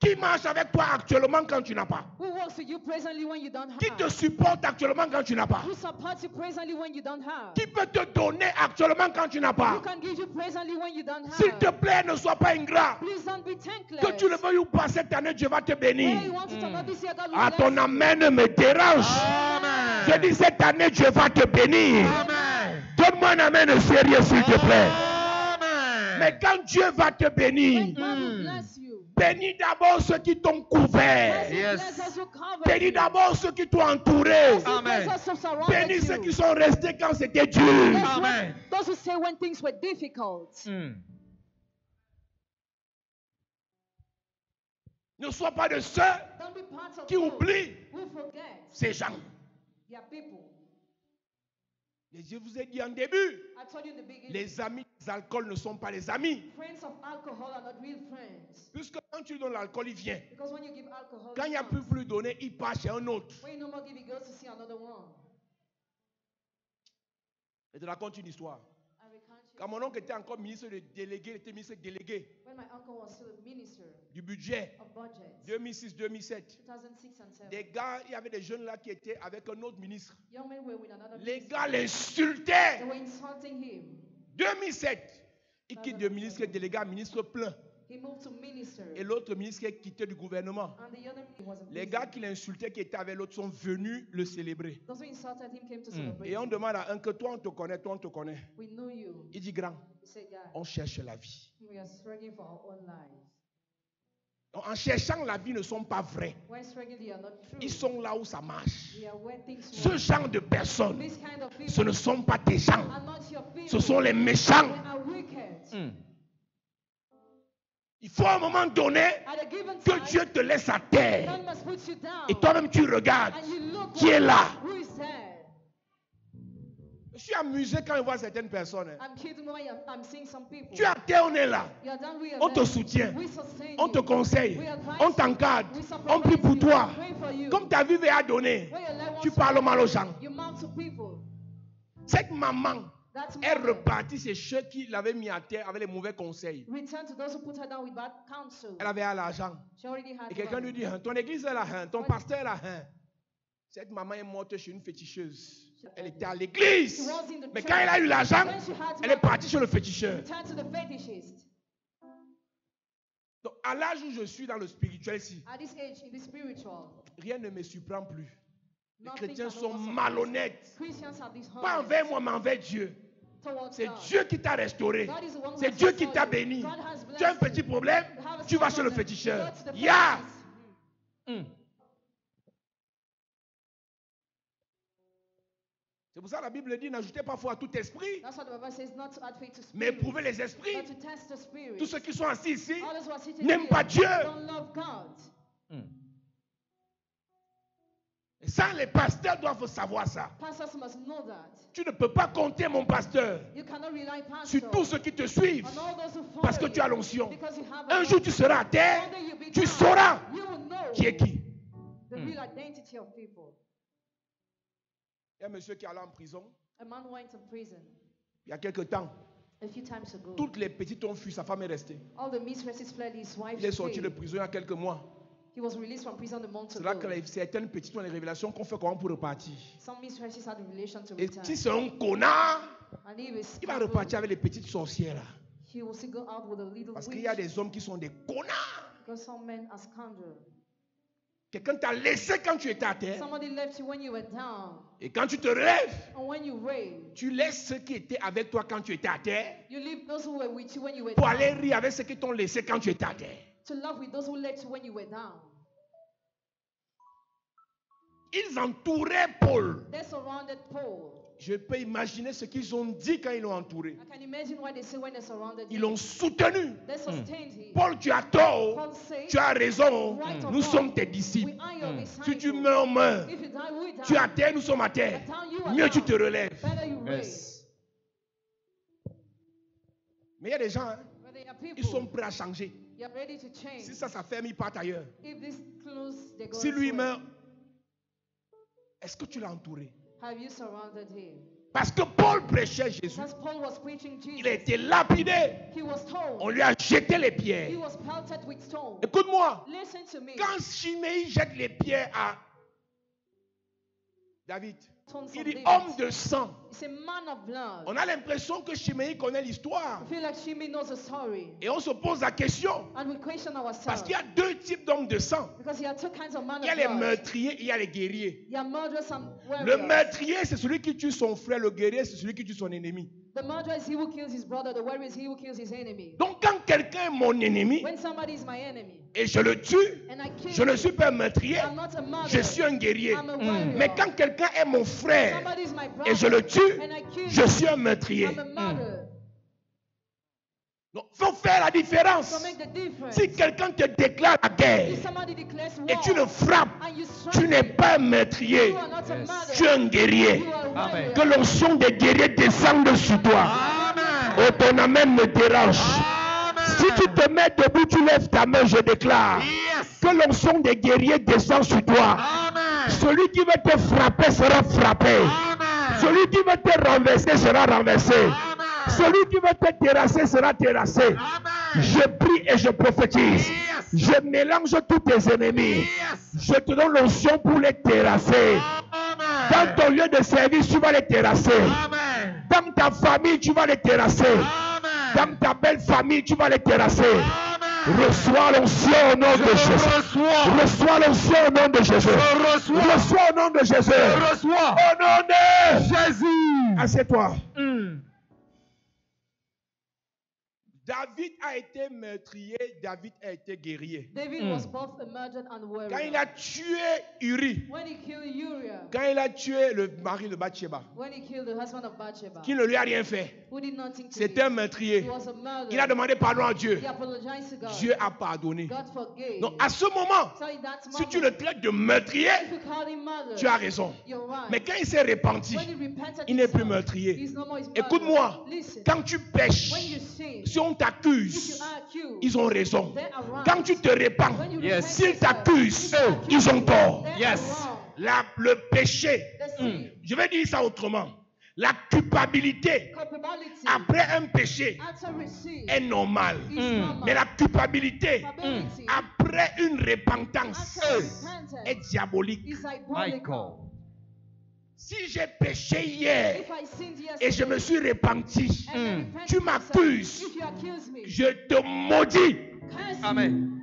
Qui marche avec toi actuellement quand tu n'as pas?
Who works with you presently when you don't
Qui te
have?
supporte actuellement quand tu n'as pas?
Who supports you presently when you don't have?
Qui peut te donner actuellement quand tu n'as
Who
pas?
can give you presently when you don't
S'il te
have?
plaît, ne sois pas ingrat.
Please don't be thankless.
Que tu le veuilles ou pas, cette année, Dieu va te
Whether you
bénir.
want it or not, this year God will
Ah,
bless
ton
you.
amen me dérange. Je dis cette année, Dieu va te bénir. Donne-moi un amen sérieux, s'il te plaît. Mais quand Dieu va te
When
bénir,
God will bless you.
bénis d'abord ceux qui t'ont couvert.
Bless those who cover
Bénis
you.
d'abord ceux qui t'ont entouré.
Bless those who surrounded
Bénis ceux
you.
qui sont restés quand c'était dur.
Those who say when things were difficult.
Ne sois pas de ceux
Don't be part of
qui
those
oublient
who forget.
ces gens.
They are people.
Et je vous ai dit en début,
I told you in the beginning,
les amis des alcools ne sont pas les amis.
friends of alcohol are not real friends.
Puisque quand tu lui donnes l'alcool, il vient.
Because when you give alcohol,
Quand il n'y a
it
plus
comes.
pour lui donner, il part chez un autre.
When you no more give, he goes to see another one.
Je te raconte une histoire.
I recount you.
Quand mon oncle était encore ministre délégué, il était ministre délégué
When my uncle was still a minister
du budget
of budget,
2006-2007.
2006 and 2007,
Des gars, il y avait des jeunes là qui étaient avec un autre ministre.
young men were with another
Les
minister.
gars
They
l'insultaient.
were insulting him.
2007, il quitte de ministre délégué à ministre plein.
He moved to minister.
Et l'autre ministre est quitté du gouvernement.
And the other was a
Les
priest.
gars qui l'insultaient, qui étaient avec l'autre, sont venus le célébrer.
Those who insulted him came to celebrate.
Et on demande à un que toi on te connaît, toi on te connaît.
We know you.
Il dit grand,
He said, God,
on cherche la vie.
we are struggling for our own lives.
Donc, en cherchant la vie ne sont pas vrais.
When struggling, they are not true.
Ils sont là où ça marche.
They are where things
Ce
work.
genre de personnes,
This kind of
ce
people
ne sont pas des gens.
are not your people.
Ce sont les méchants.
They are wicked.
Il faut à un moment donné
At a given
que
time,
Dieu te laisse à terre.
God must put you down.
Et toi-même tu regardes.
And you look
Qui est là?
who is there.
Je suis amusé quand je vois certaines personnes. Hein.
I'm kidding when I'm seeing some people.
Tu es à terre, on est là.
You are down, we are
On te
there.
soutient.
We sustain
On te
you.
conseille.
We advise
On
you.
t'encadre.
We support
On prie pour
you.
toi.
Pray for you.
Comme ta vie va donner,
When your loved
tu
ones
parles
are
mal aux gens.
You mount to people.
Cette maman,
That's
elle
mother.
repartit chez ceux qui l'avaient mis à terre avec les mauvais conseils.
Return to those who put her down with bad counsel.
Elle avait l'argent.
She already had
Et quelqu'un
money.
lui dit, hein, ton église est là, hein, ton pasteur est là. Hein. Cette maman est morte chez une féticheuse. Elle était à l'église.
She was in the
Mais
church.
quand elle a eu l'argent,
When she had
elle est
money,
partie chez le féticheur.
return to the fetishist.
Donc, à l'âge où je suis dans le spirituel ici,
At this age, in the spiritual,
rien ne me surprend plus. Les
nothing
chrétiens
can
sont
over surprise.
malhonnêtes.
Christians are dishonest
Pas envers moi, mais envers Dieu.
towards
C'est
God.
Dieu qui t'a restauré.
God is the one who
C'est
has
Dieu qui
restored
t'a
you.
béni.
God has blessed
Tu as un petit
you.
problème,
You have a
tu vas
small
chez le
problem,
féticheur.
go to the
Ya!
fetishist.
C'est pour ça que la Bible dit, n'ajoutez pas foi à tout esprit,
That's what the Bible says, not to add faith to
mais
spirit,
éprouvez les esprits.
but to test the spirit.
Tous ceux qui sont assis ici
All those who are sitting
n'aiment
here
pas Dieu.
don't love God.
Et ça, les pasteurs doivent savoir ça.
Pastors must know that.
Tu ne peux pas compter, mon pasteur,
You cannot rely pastor
sur tous ceux qui te suivent,
on all those who follow
parce que tu as
you,
l'onction.
because you have
Un jour, tu seras à terre,
One day you'll be
tu
down.
sauras
You will know
qui est qui.
the real identity of people.
Il y a un monsieur qui est allé en prison
A man went to prison
il y a quelque temps.
a few times ago.
Toutes les petites ont fui, sa femme est restée.
All the mistresses fled, his wife
Il est sorti
stayed.
de prison il y a quelques mois.
He was released from prison a month
C'est là
ago.
que certaines petites ont les révélations qu'on fait comment pour repartir.
Some mistresses had a relation to
Et
return.
si c'est un connard,
And he was
il va repartir avec les petites sorcières là.
He will still go out with a little
Parce qu'il
witch,
y a des hommes qui sont des connards.
because some men are scoundrels.
Quelqu'un t'a laissé quand tu étais à terre.
Somebody left you when you were down,
Et quand tu te relèves,
and when you raised,
tu laisses ceux qui étaient avec toi quand tu étais à terre
you leave those who were with you when you were
pour
down,
aller rire avec ceux qui t'ont laissé quand tu étais à terre.
to love with those who left you when you were down.
Ils entouraient Paul.
They surrounded Paul.
Je peux imaginer ce qu'ils ont dit quand ils l'ont entouré.
I can imagine what they say when they surrounded
Ils
him.
l'ont soutenu.
They sustained him.
Paul, tu as tort.
Paul said,
Tu as raison.
right or
Nous
wrong,
sommes tes
we
disciples.
are your
Si tu
disciples.
meurs, meurs.
If you die, we die.
Tu es à terre, nous sommes à terre.
But down you are
Mieux tu
down.
te relèves.
Better you raise.
Mais il y a des gens, hein,
But there are
ils sont
people,
prêts à changer.
you're ready to change.
Si ça ferme, ils partent ailleurs.
If this close, they go
Si lui
elsewhere.
meurt, est-ce que tu l'as entouré?
Have you surrounded him?
Parce que Paul prêchait Jésus.
Because Paul was preaching
Il a
Jesus.
été lapidé.
He was told.
On lui a jeté les
He
pierres.
was pelted with stones.
Écoute-moi.
Listen to me.
Quand Chiméi jette les pierres à David,
Stones
il
of
dit
David.
homme de sang.
It's a man of blood.
On a l'impression que Chiméi connaît l'histoire.
I feel like Shimei knows the story.
Et on se pose la question.
And we question
Parce
ourselves.
qu'il y a deux types d'hommes de sang.
Because there are two kinds of men
Il y a
of
les
blood.
meurtriers et il y a les guerriers.
There are murderers and
Le
warriors.
meurtrier, c'est celui qui tue son frère. Le guerrier, c'est celui qui tue son ennemi.
The murderer is he who kills his brother. The warrior is he who kills his enemy.
Donc quand quelqu'un est mon ennemi
When somebody is my enemy
et je le tue,
and I kill
je ne
him,
suis pas un meurtrier,
I'm not a murderer.
je suis un guerrier.
I'm a warrior.
Mais quand quelqu'un est mon frère
Somebody is my brother
et je le tue,
and I kill
je
him,
suis un meurtrier.
I'm a murderer.
Donc, il faut faire la différence.
So make the difference.
Si quelqu'un te déclare la guerre
If somebody declares war
et tu le frappes,
and you
tu
strike
n'es
him,
pas un meurtrier,
you are not a murderer.
tu es un guerrier.
You are a warrior.
Que l'onction des guerriers descende sur toi. Oh, ton amen me dérange. Si tu te mets debout, tu lèves ta main, je déclare. Que l'onction des guerriers descende sur toi. Celui qui veut te frapper sera frappé. Celui qui veut te renverser sera renversé. Celui qui veut te terrasser sera terrassé. Je prie et je prophétise. Je mélange tous tes ennemis. Je te donne l'onction pour les terrasser. Dans ton lieu de service, tu vas les terrasser. Dans ta famille, tu vas les terrasser. Dans ta belle famille, tu vas les terrasser. Reçois l'onction au nom de Jésus. Reçois l'onction au nom de Jésus. Reçois au nom de Jésus. Au nom de Jésus. Assieds-toi. David a été meurtrier, David a été guerrier.
David was both a murderer and warrior.
Quand il a tué Uri,
When he killed Uriah,
quand il a tué le mari de Bathsheba,
when he killed the husband of Bathsheba,
qui ne lui a rien fait,
who did nothing to
c'était un
him,
meurtrier.
he was a murderer.
Il a demandé pardon à Dieu.
He apologized to God.
Dieu a pardonné.
God forgave.
Donc à ce moment,
So in that
si
moment,
tu le traites de meurtrier,
if you call him murderer,
tu as raison.
you're right.
Mais quand il s'est repenti,
When he repented
il n'est plus
himself,
meurtrier.
he's no more his murderer.
Écoute-moi,
Listen,
quand tu pêches,
when you sin,
si on
if
t'accuse,
you are accused,
ils ont raison.
they are right.
Quand tu te répands,
When you
Yes.
repent
s'ils
yourself,
t'accusent,
if you are
ils ont
accused,
tort.
they
Yes.
are wrong.
Le péché,
The sin,
je vais dire ça autrement. La culpabilité
culpability,
après un péché
after receipt,
est normale.
is normal.
Mais la culpabilité
Culpability,
après une repentance
after
est
repentance,
diabolique.
is
Michael.
diabolical.
Si j'ai péché hier
If I sinned
et je me
yesterday,
suis repenti,
and I repent
tu
myself,
m'accuses,
if you accuse me,
je te maudis.
curse me.
Amen.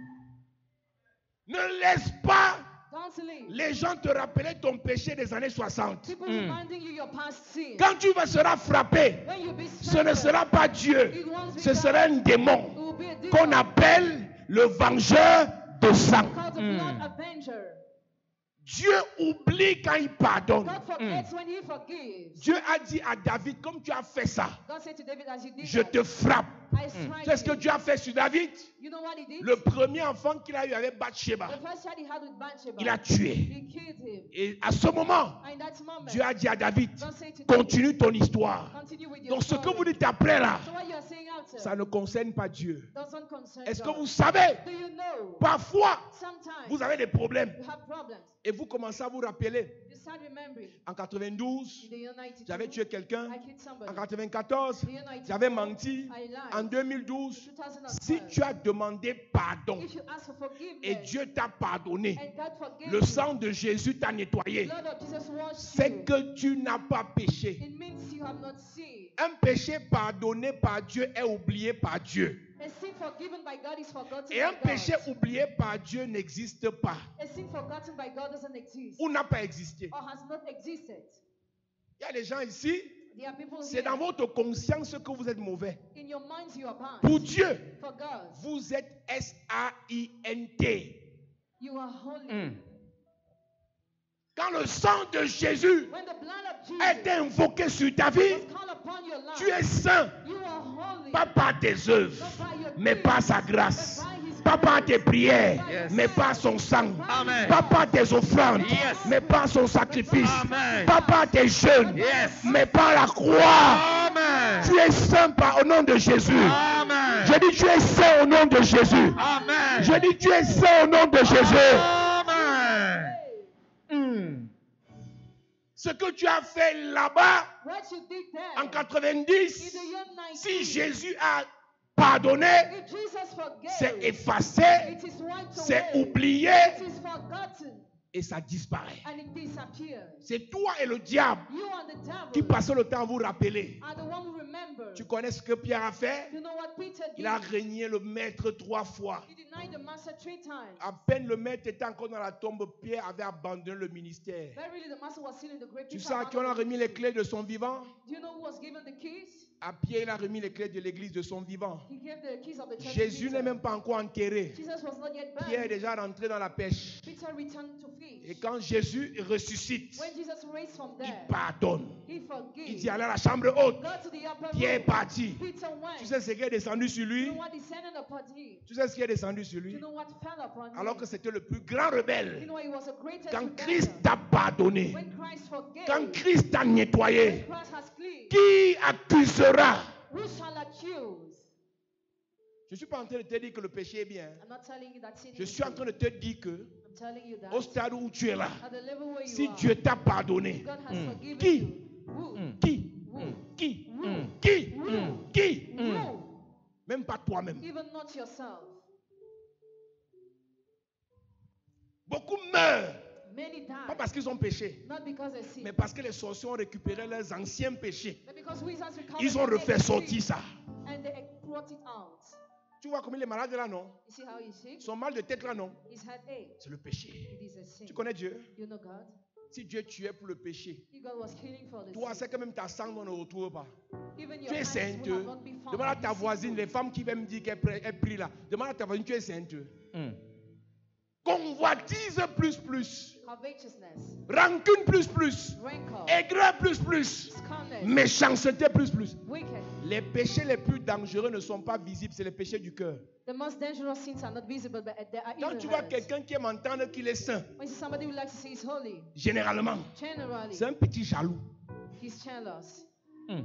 Ne laisse pas
Don't leave.
les gens te rappeler ton péché des années 60.
People reminding you your past sin.
Quand tu seras frappé,
When you be
ce ne sera pas Dieu,
it won't be
ce
God.
sera un démon
It will be a demon
qu'on appelle le vengeur de sang.
called the blood avenger.
Dieu oublie quand il pardonne.
God forgets when he forgives.
Dieu a dit à David, comme tu as fait ça,
God said to David, as you did
je
that,
te frappe.
I strike
C'est ce que
you.
Dieu a fait sur David.
You know what he did?
Le premier enfant qu'il a eu avec Bathsheba,
The first child he had with Bathsheba,
il a tué.
he killed him.
Et à ce moment,
And in that moment,
Dieu a dit à David,
God said to David,
continue ton histoire.
continue with your
Donc ce que
story.
vous dites après là,
So what you are saying after
ça ne concerne pas Dieu.
doesn't concern
Est-ce que
God.
vous savez,
Do you know?
parfois,
Sometimes
vous avez des problèmes
you have problems.
et vous commencez à vous rappeler.
You start remembering.
En 92,
In the year 92,
j'avais tué quelqu'un.
I killed somebody.
En 94,
In the year 94,
j'avais menti.
I lied.
En 2012,
2012,
si tu as demandé pardon
if you ask for forgiveness,
et Dieu t'a pardonné,
and God forgave
le
you,
sang de Jésus t'a nettoyé,
the blood of Jesus washed
c'est
you.
que tu n'as pas péché.
It means you have not sinned.
Un péché pardonné par Dieu est oublié par Dieu.
A sin forgiven by God is forgotten
Et un
by
péché
God.
oublié par Dieu n'existe pas
A sin forgotten by God doesn't exist
ou n'a pas existé.
or has not existed.
Il y a des gens ici,
There are people
c'est
here,
dans votre conscience que vous êtes mauvais.
in your minds you are bad.
Pour Dieu,
For God,
vous êtes S-A-I-N-T.
you are holy.
Quand le sang de Jésus
When the blood of
a été
Jesus
invoqué sur ta vie,
was called upon your life,
tu es saint,
you are holy.
pas par tes œuvres,
Not by your
mais
deeds,
par sa
but
grâce.
by his
Pas par tes
grace.
prières,
Yes.
mais par son sang.
Amen.
Pas par tes offrandes,
Yes.
mais par son sacrifice.
Amen.
Pas par tes jeûnes,
Yes.
mais par la croix.
Amen.
Tu es saint au nom de Jésus.
Amen.
Je dis tu es saint au nom de Jésus.
Amen.
Je dis tu es saint au nom de Jésus.
Amen.
Ce que tu as fait là-bas
What you did
en
there, in
90,
the year 19,
si Jésus a pardonné,
if Jesus forgave,
c'est effacé,
it is wiped
c'est
away.
oublié
It is forgotten
et ça disparaît.
and it disappears.
C'est toi et le diable
You and the devil
qui passez le temps à vous rappeler.
are the one who remember.
Tu connais ce que Pierre a fait?
You know what Peter did?
Il a régné le maître 3 fois.
He denied the master 3 times.
À peine le maître était encore dans la tombe, Pierre avait abandonné le ministère.
Verily, the master was still in the grave.
Tu
Peter
sais à qui on a
abandoned
remis
the
les
ministry.
clés de son vivant?
Do you know who was given the keys?
À Pierre, il a remis les clés de l'église de son vivant.
He gave the keys of the church.
Jésus
to
n'est
Peter.
même pas encore enterré.
Jesus was not yet
Pierre est
buried.
déjà rentré dans la pêche.
Peter returned to fish.
Et quand Jésus ressuscite,
When Jesus raised from
il
there,
pardonne.
he forgave.
Il dit allez à la chambre haute.
Go to the upper
Pierre est
room.
parti.
Peter went.
Tu sais ce qui est descendu sur
You
lui?
know what descended upon him?
Tu sais ce qui est descendu sur
You
lui?
know what fell upon
Alors
him?
que c'était le plus grand
You
rebelle.
know he was the greatest
Quand
rebellion.
Christ t'a pardonné,
When Christ forgave,
quand Christ t'a
when
nettoyé,
Christ has cleansed,
qui accusera?
who shall accuse?
Je ne suis pas en train de te dire que le péché est bien.
I'm not telling you that sin
Je
is
suis en
sin.
train de te dire que
I'm telling you that
au stade où tu es là,
at the level where you
si
are,
Dieu t'a pardonné,
God has forgiven
Qui?
you. Who?
qui?
Who?
Qui?
Who?
Qui?
Who?
Qui?
Who?
Même pas toi-même.
Even not yourself.
Beaucoup meurent,
Many
pas
die,
parce qu'ils ont péché,
not because they sin,
mais parce que les sorciers ont récupéré leurs anciens péchés.
but because wizards recovered
Ils ont
their
refait
sin
sortir ça.
and they brought it out.
Tu vois comme il est malade là, non?
You see how he's sick?
Son mal de tête là, non?
His head ache.
C'est le péché.
It is a sin.
Tu connais Dieu?
You know God?
Si Dieu tuait pour le péché,
If God was killing for the
toi,
sin,
c'est que même ta sang ne retrouve pas.
even your
Tu es
hands
sainte.
will not be found.
Demande à
Be
ta voisine,
sinful.
les femmes qui viennent me dire qu'elles prient là. Demande à ta voisine, tu es sainte.
Mm.
Convoitise plus.
Covetousness,
Rancune plus.
rancor,
Aigreur plus.
scorners,
Méchanceté plus.
wicked.
Les péchés les plus dangereux ne sont pas visibles, c'est les péchés du cœur.
The most dangerous sins are not visible, but they are
Quand
in
tu
the
vois
heart.
quelqu'un qui aime entendre qu'il est saint,
When you see somebody who likes to say he's holy,
généralement,
generally,
c'est un petit jaloux.
he's jealous.
Mm.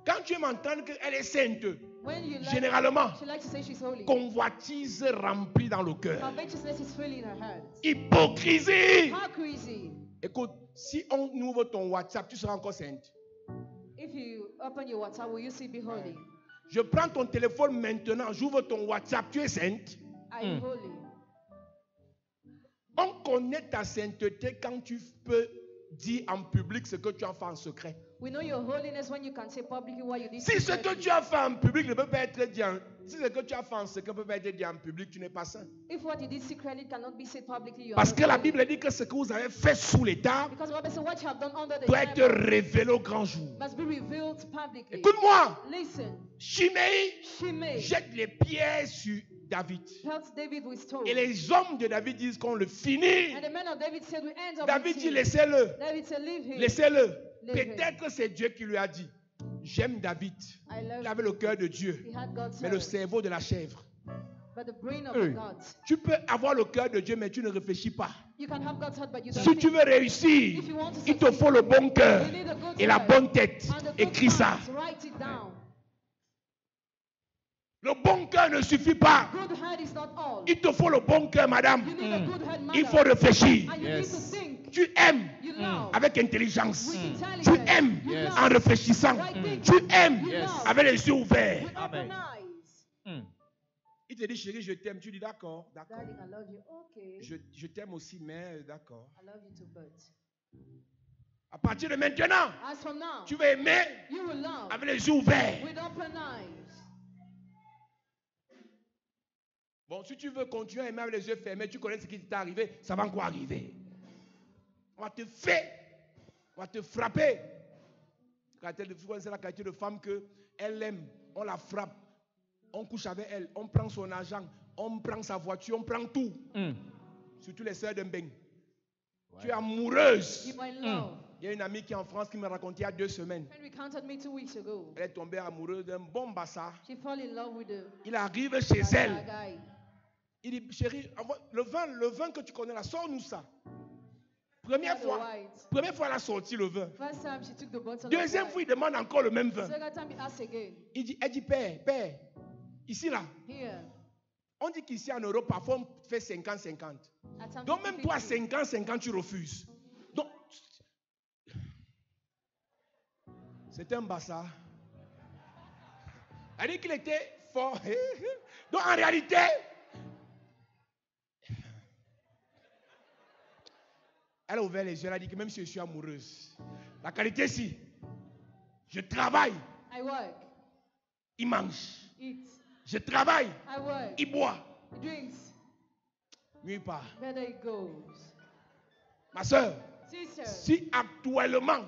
Quand tu aimes entendre qu'elle est sainte,
When you like,
généralement,
she likes to say she's holy.
convoitise remplie dans le cœur.
Covetousness is filling her heart.
Hypocrisie.
Hypocrisy.
Écoute, si on ouvre ton WhatsApp, tu seras encore sainte.
If you open your WhatsApp, will you still be holy?
Je prends ton téléphone maintenant, j'ouvre ton WhatsApp, tu es sainte.
Are you holy?
On connaît ta sainteté quand tu peux dire en public ce que tu as fait en secret.
We know your holiness when you can say publicly what you did.
Si ce que
secretly.
tu as fait en public ne peut pas être dit en, si ce que tu as fait en secret ne peut pas être dit en public, tu n'es pas saint.
If what you did secretly cannot be said publicly, you are
Parce
not
que la
holy.
Bible dit que ce que vous avez fait sous les tables
Because the Bible says what you have done under the
doit être
table
révélé au grand jour.
must be revealed publicly.
Écoute-moi,
Listen,
Shimei
Shimei
jette les pierres sur David.
pelts David with stones.
Et les hommes de David disent qu'on le finit.
And the men of David said, we end up
David
with
dit
him.
laissez-le,
David said, leave him.
laissez-le.
Leave
Peut-être c'est Dieu qui lui a dit. J'aime David.
I love
Il avait le cœur de
He
Dieu,
had God's
mais le
heart,
cerveau de la chèvre.
but the brain of
Hey.
the gods.
Tu peux avoir le cœur de Dieu, mais tu ne réfléchis pas.
You can have God's heart, but you don't
Si tu
think.
veux réussir,
If you want to
il te
succeed,
faut le bon cœur
you need a good
et la
heart
bonne tête.
and a good
Écris ça.
heart. Write it down.
Le bon cœur ne suffit pas.
Good heart is not all.
Il te faut le bon cœur, madame.
You need a good heart,
Il
madam.
faut réfléchir.
And you
Yes.
need to think.
Tu aimes
You love.
avec intelligence.
With
Tu
intelligence.
aimes
You love.
en réfléchissant.
Right thinking.
Tu aimes
You love.
avec les yeux ouverts.
With
Amen.
open eyes.
Mm.
Il te dit, chérie, je t'aime. Tu dis, d'accord, d'accord.
Darling, I love you. Okay.
Je t'aime aussi, mais d'accord.
I love you too, but
À partir de maintenant,
as from now,
tu vas aimer
you will love
avec les yeux ouverts.
with open eyes.
Bon, si tu veux continuer à aimer avec les yeux fermés, tu connais ce qui t'est arrivé, ça va encore arriver. On va te faire, on va te frapper. C'est la qualité de femme qu'elle aime, on la frappe, on couche avec elle, on prend son argent, on prend sa voiture, on prend tout.
Mm.
Surtout les sœurs d'un bain. Tu es amoureuse.
You are in love.
Il y a une amie qui est en France qui me racontait il y a 2 semaines.
Friend recounted me 2 weeks ago.
Elle est tombée amoureuse d'un bon bassa.
She fell in love with the
Il arrive chez elle.
guy.
Il dit, chérie, le vin que tu connais là, sors-nous ça. Première
The
fois,
white.
elle a sorti le vin.
First time she took the bottle. of
Deuxième
wine.
fois, il demande encore le même vin.
Second time he asked again.
Elle dit, père, ici là,
Here.
on dit qu'ici en Europe, parfois on fait 50-50.
At time
Donc même toi,
50.
50-50, tu refuses. Donc, c'est un bassa. Elle dit qu'il était fort. Donc en réalité, elle a ouvert les yeux, elle a dit que même si je suis amoureuse, la qualité si, je travaille,
I work.
il mange.
Eat.
Je travaille,
I work.
il boit.
He drinks.
Mieux pas.
Better it goes.
Ma soeur,
Sister,
si actuellement,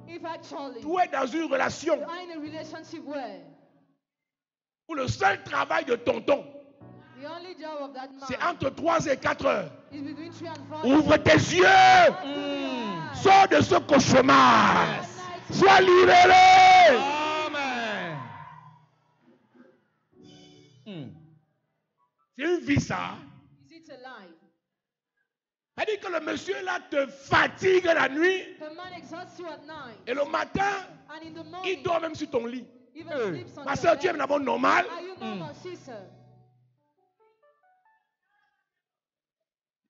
if actually
tu es dans une relation
you are in a relationship where
où le seul travail de tonton,
the only job of that man
c'est entre 3 et 4 heures,
is between 3 and 4.
ouvre tes yeux, sors de ce cauchemar, sois libéré.
Amen. Mm.
C'est une vie ça.
Is it a lie?
C'est-à-dire que le monsieur là te fatigue la nuit
The man exhausts you at night,
et le matin,
and in the
il
morning,
dort même sur ton lit.
even
Hey.
sleeps on
Ma
your
soeur, tu es
bed.
d'abord normal.
Are you normal, sister?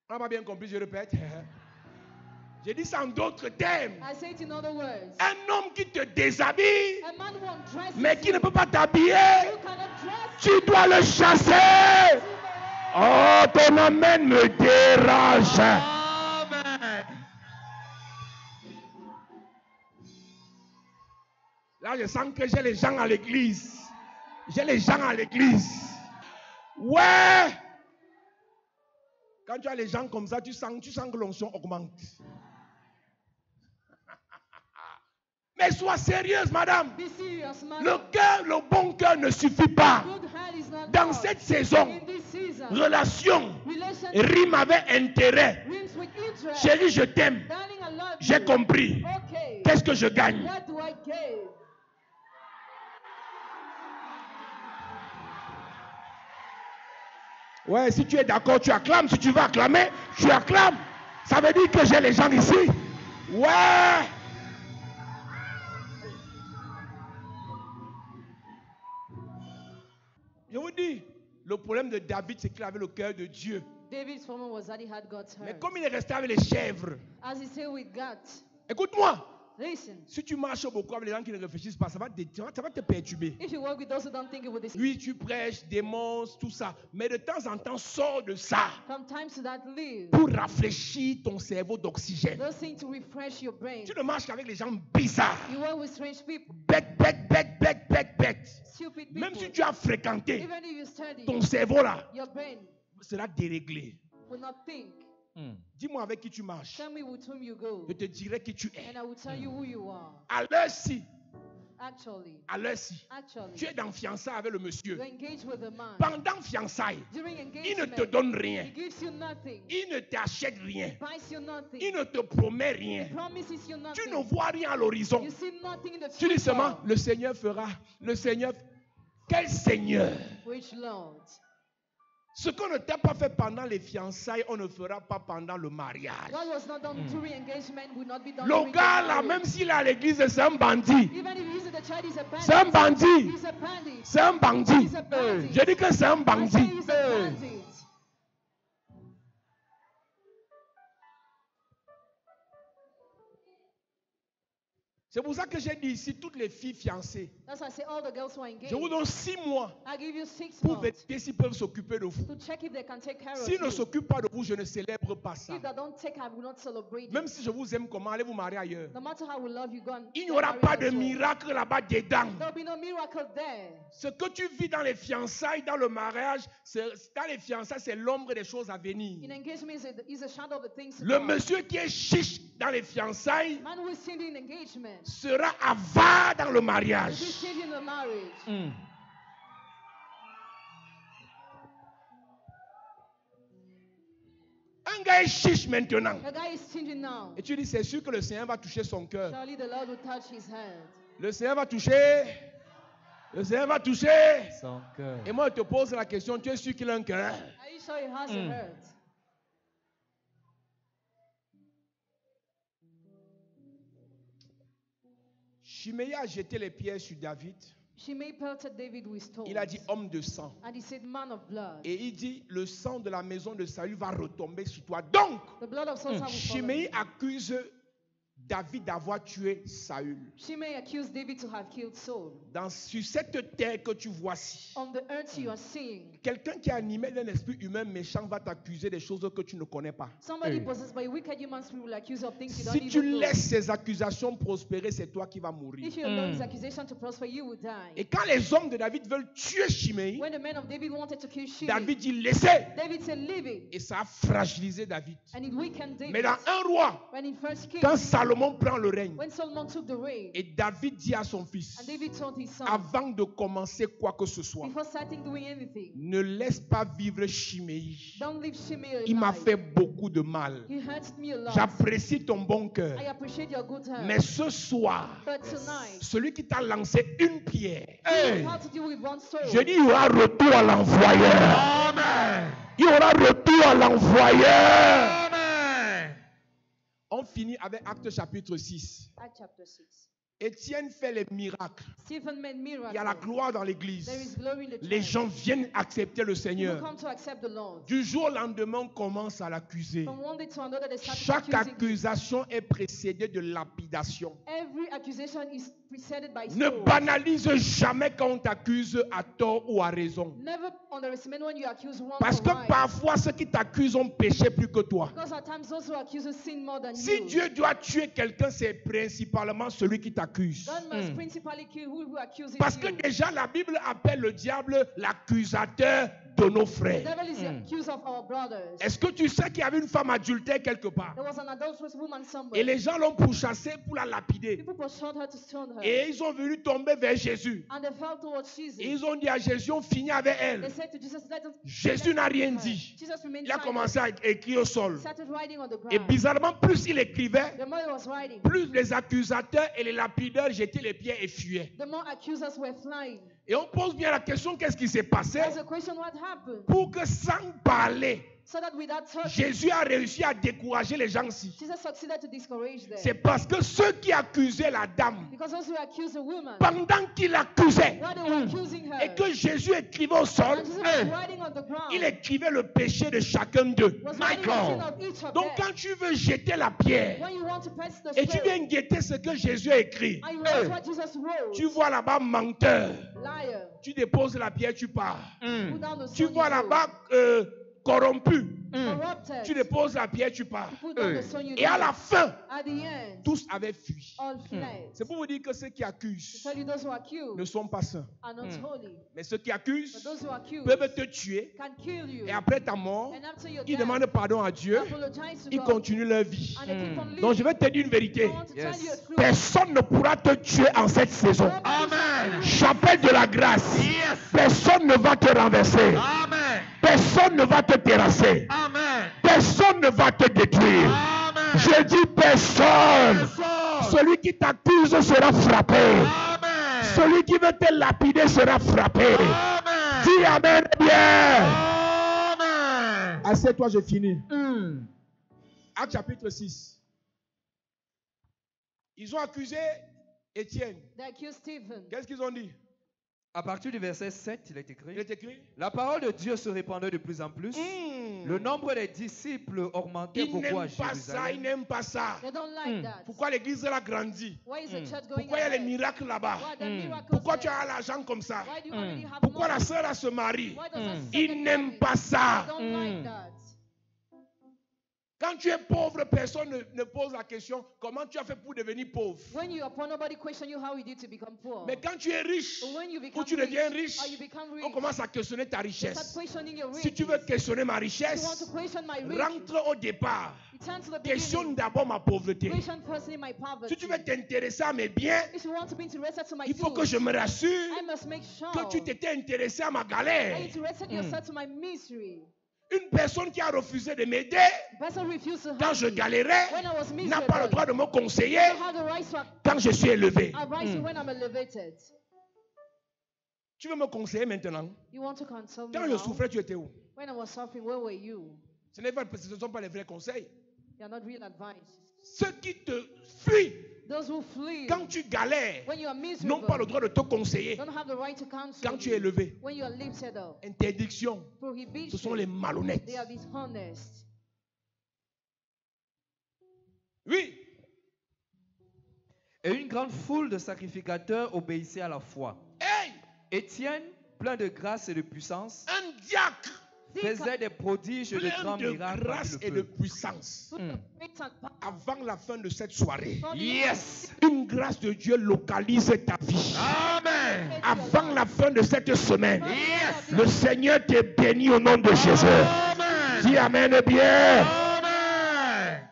On n'a pas bien compris, je répète. J'ai dit ça en d'autres termes.
I say it in other words.
Un homme qui te déshabille,
A man won't dress
mais
you.
qui ne peut pas t'habiller,
You cannot dress
tu dois le chasser.
him away.
Oh, ton amen me dérange.
Amen.
Là, je sens que j'ai les gens à l'église. J'ai les gens à l'église. Ouais. Quand tu as les gens comme ça, tu sens que l'onction augmente. Mais sois sérieuse, madame.
Be serious, man.
Le bon cœur ne suffit pas.
Good hand is not
Dans
God.
cette saison,
In this season,
relation
relationship
rime avec intérêt.
rings with interest.
Chérie, je t'aime.
Darling, I love
J'ai
you.
compris.
Okay.
Qu'est-ce que je gagne?
What do I gain?
Ouais, si tu es d'accord, tu acclames. Si tu veux acclamer, tu acclames. Ça veut dire que j'ai les gens ici. Ouais. Je vous dis, le problème de David, c'est qu'il avait le cœur de Dieu.
David's problem was that he had God's
Mais
heart.
comme il est resté avec les chèvres,
As he said with God,
écoute-moi,
listen,
si tu marches beaucoup avec les gens qui ne réfléchissent pas, ça va te perturber.
if you work with those who don't think it would
Oui, tu prêches, démons, tout ça. Mais de temps en temps, sors de ça
from time to that live.
pour rafraîchir ton cerveau d'oxygène.
Those things to refresh your brain.
Tu ne marches qu'avec les gens bizarres.
You work with strange people,
Bête.
stupid people.
Même si tu as fréquenté,
Even if you study,
ton cerveau là
your brain
sera déréglé.
will not think.
Dis-moi avec qui tu marches.
Tell me with whom you go,
Je te dirai qui tu es.
and I will tell you who you are.
À l'heure-ci,
Actually,
tu es dans fiançailles avec le monsieur.
you engage with a man.
Pendant fiançailles,
During
il ne te
engagement,
donne rien.
he gives you nothing.
Il ne t'achète rien.
Buys you nothing.
Il ne te promet rien.
Promises you
Tu
nothing.
ne vois rien à l'horizon.
You see nothing in the
Tu dis
future.
seulement, le Seigneur fera. Le Seigneur. Quel Seigneur?
Which Lord?
Ce qu'on ne t'a pas fait pendant les fiançailles, on ne fera pas pendant le mariage.
What was not done during engagement will not be done
Le
during
gars
the
là,
marriage.
même s'il est à l'église, c'est un bandit.
Even if he's in the church, he's a bandit.
C'est un bandit.
He's a bandit.
C'est un bandit.
He's a bandit.
Je dis que c'est un
I say
bandit.
he's a bandit.
C'est pour ça que j'ai dit ici, toutes les filles fiancées,
That's why I say all the girls who are engaged,
je vous donne 6 mois
I give you 6
pour
months
vérifier s'ils peuvent s'occuper de vous.
to check if they can take care of
S'ils ne
you.
s'occupent pas de vous, je ne célèbre pas ça.
If they don't take, I will not celebrate
Même
you.
si je vous aime, comment allez vous marier ailleurs?
No matter how we love you, go and
Il n'y
get
aura
married
pas de
elsewhere.
miracle là-bas dedans.
There'll be no miracle there.
Ce que tu vis dans les fiançailles, dans le mariage, dans les fiançailles, c'est l'ombre des choses à venir.
In engagement is a shadow of the things to
Le
come.
monsieur qui est chiche dans les fiançailles
Man who is seen in engagement
sera avare dans le
will be
mariage.
seen in the marriage.
Un gars est chiche maintenant.
The guy is changing now.
Et tu dis, c'est sûr que le Seigneur va toucher son cœur.
Surely the Lord will touch his hand.
Le Seigneur va toucher. Le Seigneur va toucher.
Son cœur.
Et moi, je te pose la question, tu es sûr qu'il a un cœur?
Are you sure he has a heart?
Chiméa a jeté les pierres sur David.
Shimei pelted David with stones.
Il a dit homme de sang.
And he said, man of blood.
Et il dit, le sang de la maison de Saül va retomber sur toi. Donc,
The blood of Saul will follow
Chiméi
you.
accuse David d'avoir tué Saül.
Shimei accused David to have killed Saul.
Sur cette terre que tu vois ci,
On the earth you are seeing,
quelqu'un qui est animé d'un esprit humain méchant va t'accuser des choses que tu ne connais pas.
somebody possessed by a wicked human spirit will accuse you of things you don't
Si tu
even know.
laisses ces accusations prospérer, c'est toi qui vas mourir.
If you allow his accusation to prosper, you will die.
Et quand les hommes de David veulent tuer Chiméi,
When the men of David wanted to kill Shimei,
David dit laissez.
David said, leave it.
Et ça a fragilisé David.
And it weakened David.
Mais dans un roi,
When in First Kings,
quand Salomon prend le règne,
when Solomon took the reign,
et David dit à son fils,
and David told his son,
avant de commencer quoi que ce soit,
before starting doing anything,
ne laisse pas vivre Chiméi.
don't leave Shimei
Il m'a
alive.
fait beaucoup de mal.
He hurts me a lot.
J'apprécie ton bon cœur.
I appreciate your good heart.
Mais ce soir,
But tonight,
celui qui t'a lancé une pierre,
you have to deal with one soul.
je dis, il y aura retour à l'envoyeur. Amen. Il y aura retour à l'envoyeur. Amen. On finit avec Actes chapitre 6.
Acts chapter 6.
Étienne fait les miracles.
Stephen made miracles.
Il y a la gloire dans l'église.
There is glory in the church.
Les gens viennent accepter le
People
Seigneur.
come to accept the Lord.
Du jour au lendemain, on commence à l'accuser.
From one day to another, they start
Chaque
accusing him.
accusation est précédée de lapidation.
Every accusation is preceded by
Ne
stones.
banalise jamais quand on t'accuse à tort ou à raison.
Never underestimate when you accuse one
Parce
for
que
right.
parfois, ceux qui t'accusent ont péché plus que toi.
Because at times those who accuse us sin more than
Si
you.
Dieu doit tuer quelqu'un, c'est principalement celui qui t'accuse. t'accuse.
God must principally kill who accuses
Parce que
you.
déjà la Bible appelle le diable l'accusateur de nos
The
frères.
devil is the accuser of our brothers.
Est-ce que tu sais qu'il y avait une femme adultère quelque part?
There was an adulterous woman
Et
somewhere.
les gens l'ont pourchassée pour la lapider.
People pursued her to stone her.
Et ils sont venus tomber vers Jésus.
And they fell towards Jesus.
Et ils ont dit à Jésus, on finit avec
They
elle.
said to Jesus, let us
Jésus n'a rien dit.
Jesus remained
Il a
silent.
commencé à écrire au sol.
He started writing on the
Et
ground.
bizarrement, plus il écrivait,
The more he was writing,
plus les accusateurs et les lapideurs jetaient les pieds et fuyaient.
the more accusers were flying.
Et on pose bien la question, qu'est-ce qui s'est passé?
There's a question, what happened?
Pour que sans parler,
So that without talking,
Jésus a réussi à décourager les gens-ci.
Jesus succeeded to discourage them.
C'est parce que ceux qui accusaient la dame,
Because those who accused the woman,
pendant qu'il accusait,
while they were accusing her,
et que Jésus écrivait au sol,
and Jesus was writing on the ground,
il écrivait le péché de chacun d'eux.
was writing the sin of each of
Donc
them.
quand tu veux jeter la pierre,
When you want to press the
et tu
stone,
viens guetter ce que Jésus a écrit,
and you write what Jesus wrote,
tu vois là-bas menteur,
liar,
tu déposes la pierre, tu pars.
put down the
Tu
stone,
vois
you
là-bas corrompu,
go. Corrupted,
tu déposes la pierre, tu pars.
put down the stone, you
Et à
go.
la fin,
At the end,
tous avaient fui.
all fled.
C'est pour vous dire que ceux qui
To
accusent
tell you those who accuse
ne sont pas saints.
are not holy,
Mais ceux qui
but
accusent
those who accuse
peuvent te tuer.
can kill you.
Et après ta mort,
And after your
ils
death,
demandent pardon à Dieu.
apologize to
Ils
God.
continuent leur vie.
And they keep on living.
Donc je vais te dire une vérité.
I want to tell you a truth.
Personne ne pourra te tuer en cette saison.
Amen.
Chapelle de la grâce. Personne ne va te renverser. Personne ne va te terrasser. Personne ne va te détruire. Je dis personne. Celui qui t'accuse sera frappé. Celui qui veut te lapider sera frappé. Dis Amen bien. Assieds-toi, je finis. Acte chapitre 6. Ils ont accusé Étienne.
They accused Stephen.
Qu'est-ce qu'ils ont dit?
À partir du verset 7, il est
Il
écrit:
est écrit.
La parole de Dieu se répandait de plus en plus. Le nombre des disciples augmentait
Ils
beaucoup à
n'aiment pas ça, ils
Jérusalem.
n'aiment pas ça.
They don't like that.
Pourquoi l'église elle a grandi?
Why is the church going
Pourquoi il y a les
ahead?
miracles là-bas?
Why the miracles
Pourquoi tu
there?
as l'argent comme ça?
Why do you already have
Pourquoi la
money?
sœur elle se marie?
Why does that
Ils
second
n'aiment
marry?
pas ça.
They don't like that.
Quand tu es pauvre, personne ne pose la question comment tu as fait pour devenir pauvre.
When you are poor, nobody question you how you did to become poor.
Mais quand tu es riche,
But when you
ou
become
tu deviens
rich,
riche,
or you become rich,
on commence à questionner ta
you start
richesse.
questioning your
Si tu
riches.
veux questionner ma
If you want
richesse,
to question my riches,
rentre au départ.
you turn to the
Questionne
beginning.
d'abord ma pauvreté.
Question firstly my poverty.
Si tu veux t'intéresser à mes biens,
If you want to be interested to my
il faut que
goods,
je me rassure
I must make sure
que tu t'étais intéressé à ma
that
galère.
you interested yourself to my misery.
Une personne qui a refusé de m'aider
The person who refused to
quand
help
je
me
galérais
when I was
n'a pas le
miserable.
droit de me conseiller
I have the right to
quand je suis élevé.
advise you when I'm elevated.
Tu veux me conseiller maintenant?
You want to console me
Quand je
now?
souffrais, tu étais où?
When I was suffering, where were you?
Ce ne sont pas les vrais conseils.
They are not real advice.
Ceux qui te fuient
Those who flee
quand tu galères
when you are
n'ont pas le
miserable
droit de te conseiller
don't have the right to counsel
quand tu es
you.
élevé.
When you are lifted up,
Interdiction.
prohibition,
Ce sont les malhonnêtes.
they are dishonest.
Oui.
Et une grande foule de sacrificateurs obéissait à la foi.
Hey,
Étienne, plein de grâce et de puissance,
un diacre
faisait des prodiges et de
plein
grands
de
miracles
grâce
parmi
et
le
de
peuple.
puissance.
Full of faith and power.
Avant la fin de cette soirée,
Yes.
une grâce de Dieu localise ta vie.
Amen.
Avant la fin de cette semaine,
Yes.
le Seigneur te bénit au nom de Jésus.
Amen.
Dis Amen bien.
Amen.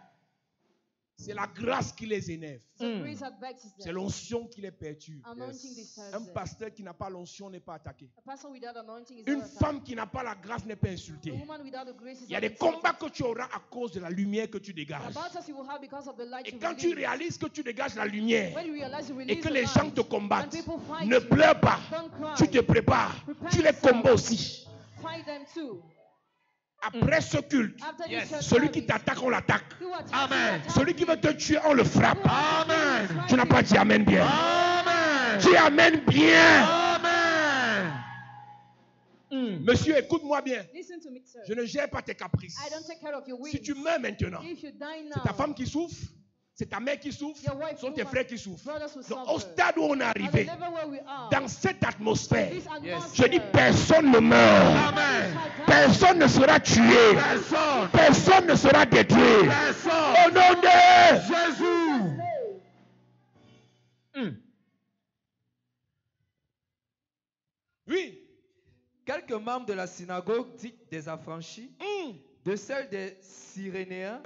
C'est la grâce qui les énerve.
So grace that vexes
C'est
them.
l'onction qui les perturbe.
Anointing disturbs
Un
them.
pasteur qui n'a pas l'onction n'est pas attaqué.
A person without anointing is
Une
not attacked.
femme qui n'a pas la grâce n'est pas
A
insultée.
woman without the grace is
Il y a
not
des
insulted.
combats que tu auras à cause de la lumière que tu dégages.
About us you will have because of the light
Et
you
quand tu
release.
réalises que tu dégages la lumière
When you realize you
et
release
que
the
les gens
light,
te combattent,
and people fight
ne
you,
pleure pas.
don't cry.
Tu te prépares. Tu les combats aussi.
Fight them too.
Après ce culte,
After this church
celui qui
service,
t'attaque, on l'attaque.
who attacks
Amen.
you, attack
Celui qui
me.
veut te tuer, on le frappe.
Amen.
Tu n'as pas dit Amen bien.
Amen.
Dis Amen bien.
Amen.
Monsieur, écoute-moi bien.
Listen to me, sir.
Je ne gère pas tes caprices.
I don't take care of your
Si
whims.
tu meurs maintenant,
If you die now,
c'est ta femme qui souffre, c'est ta mère qui souffre,
Your wife
ce sont tes
suffers,
frères qui souffrent.
brothers will
Donc, au
suffer.
stade où on est
At the
arrivé,
level where we are,
dans cette atmosphère,
this
je
atmosphere,
dis personne ne meurt.
Amen.
Personne ne sera tué.
Personne.
Personne ne sera détruit.
Personne.
Au nom de
Jésus.
Oui.
Quelques membres de la synagogue dite des affranchis, de celle des Cyrénéens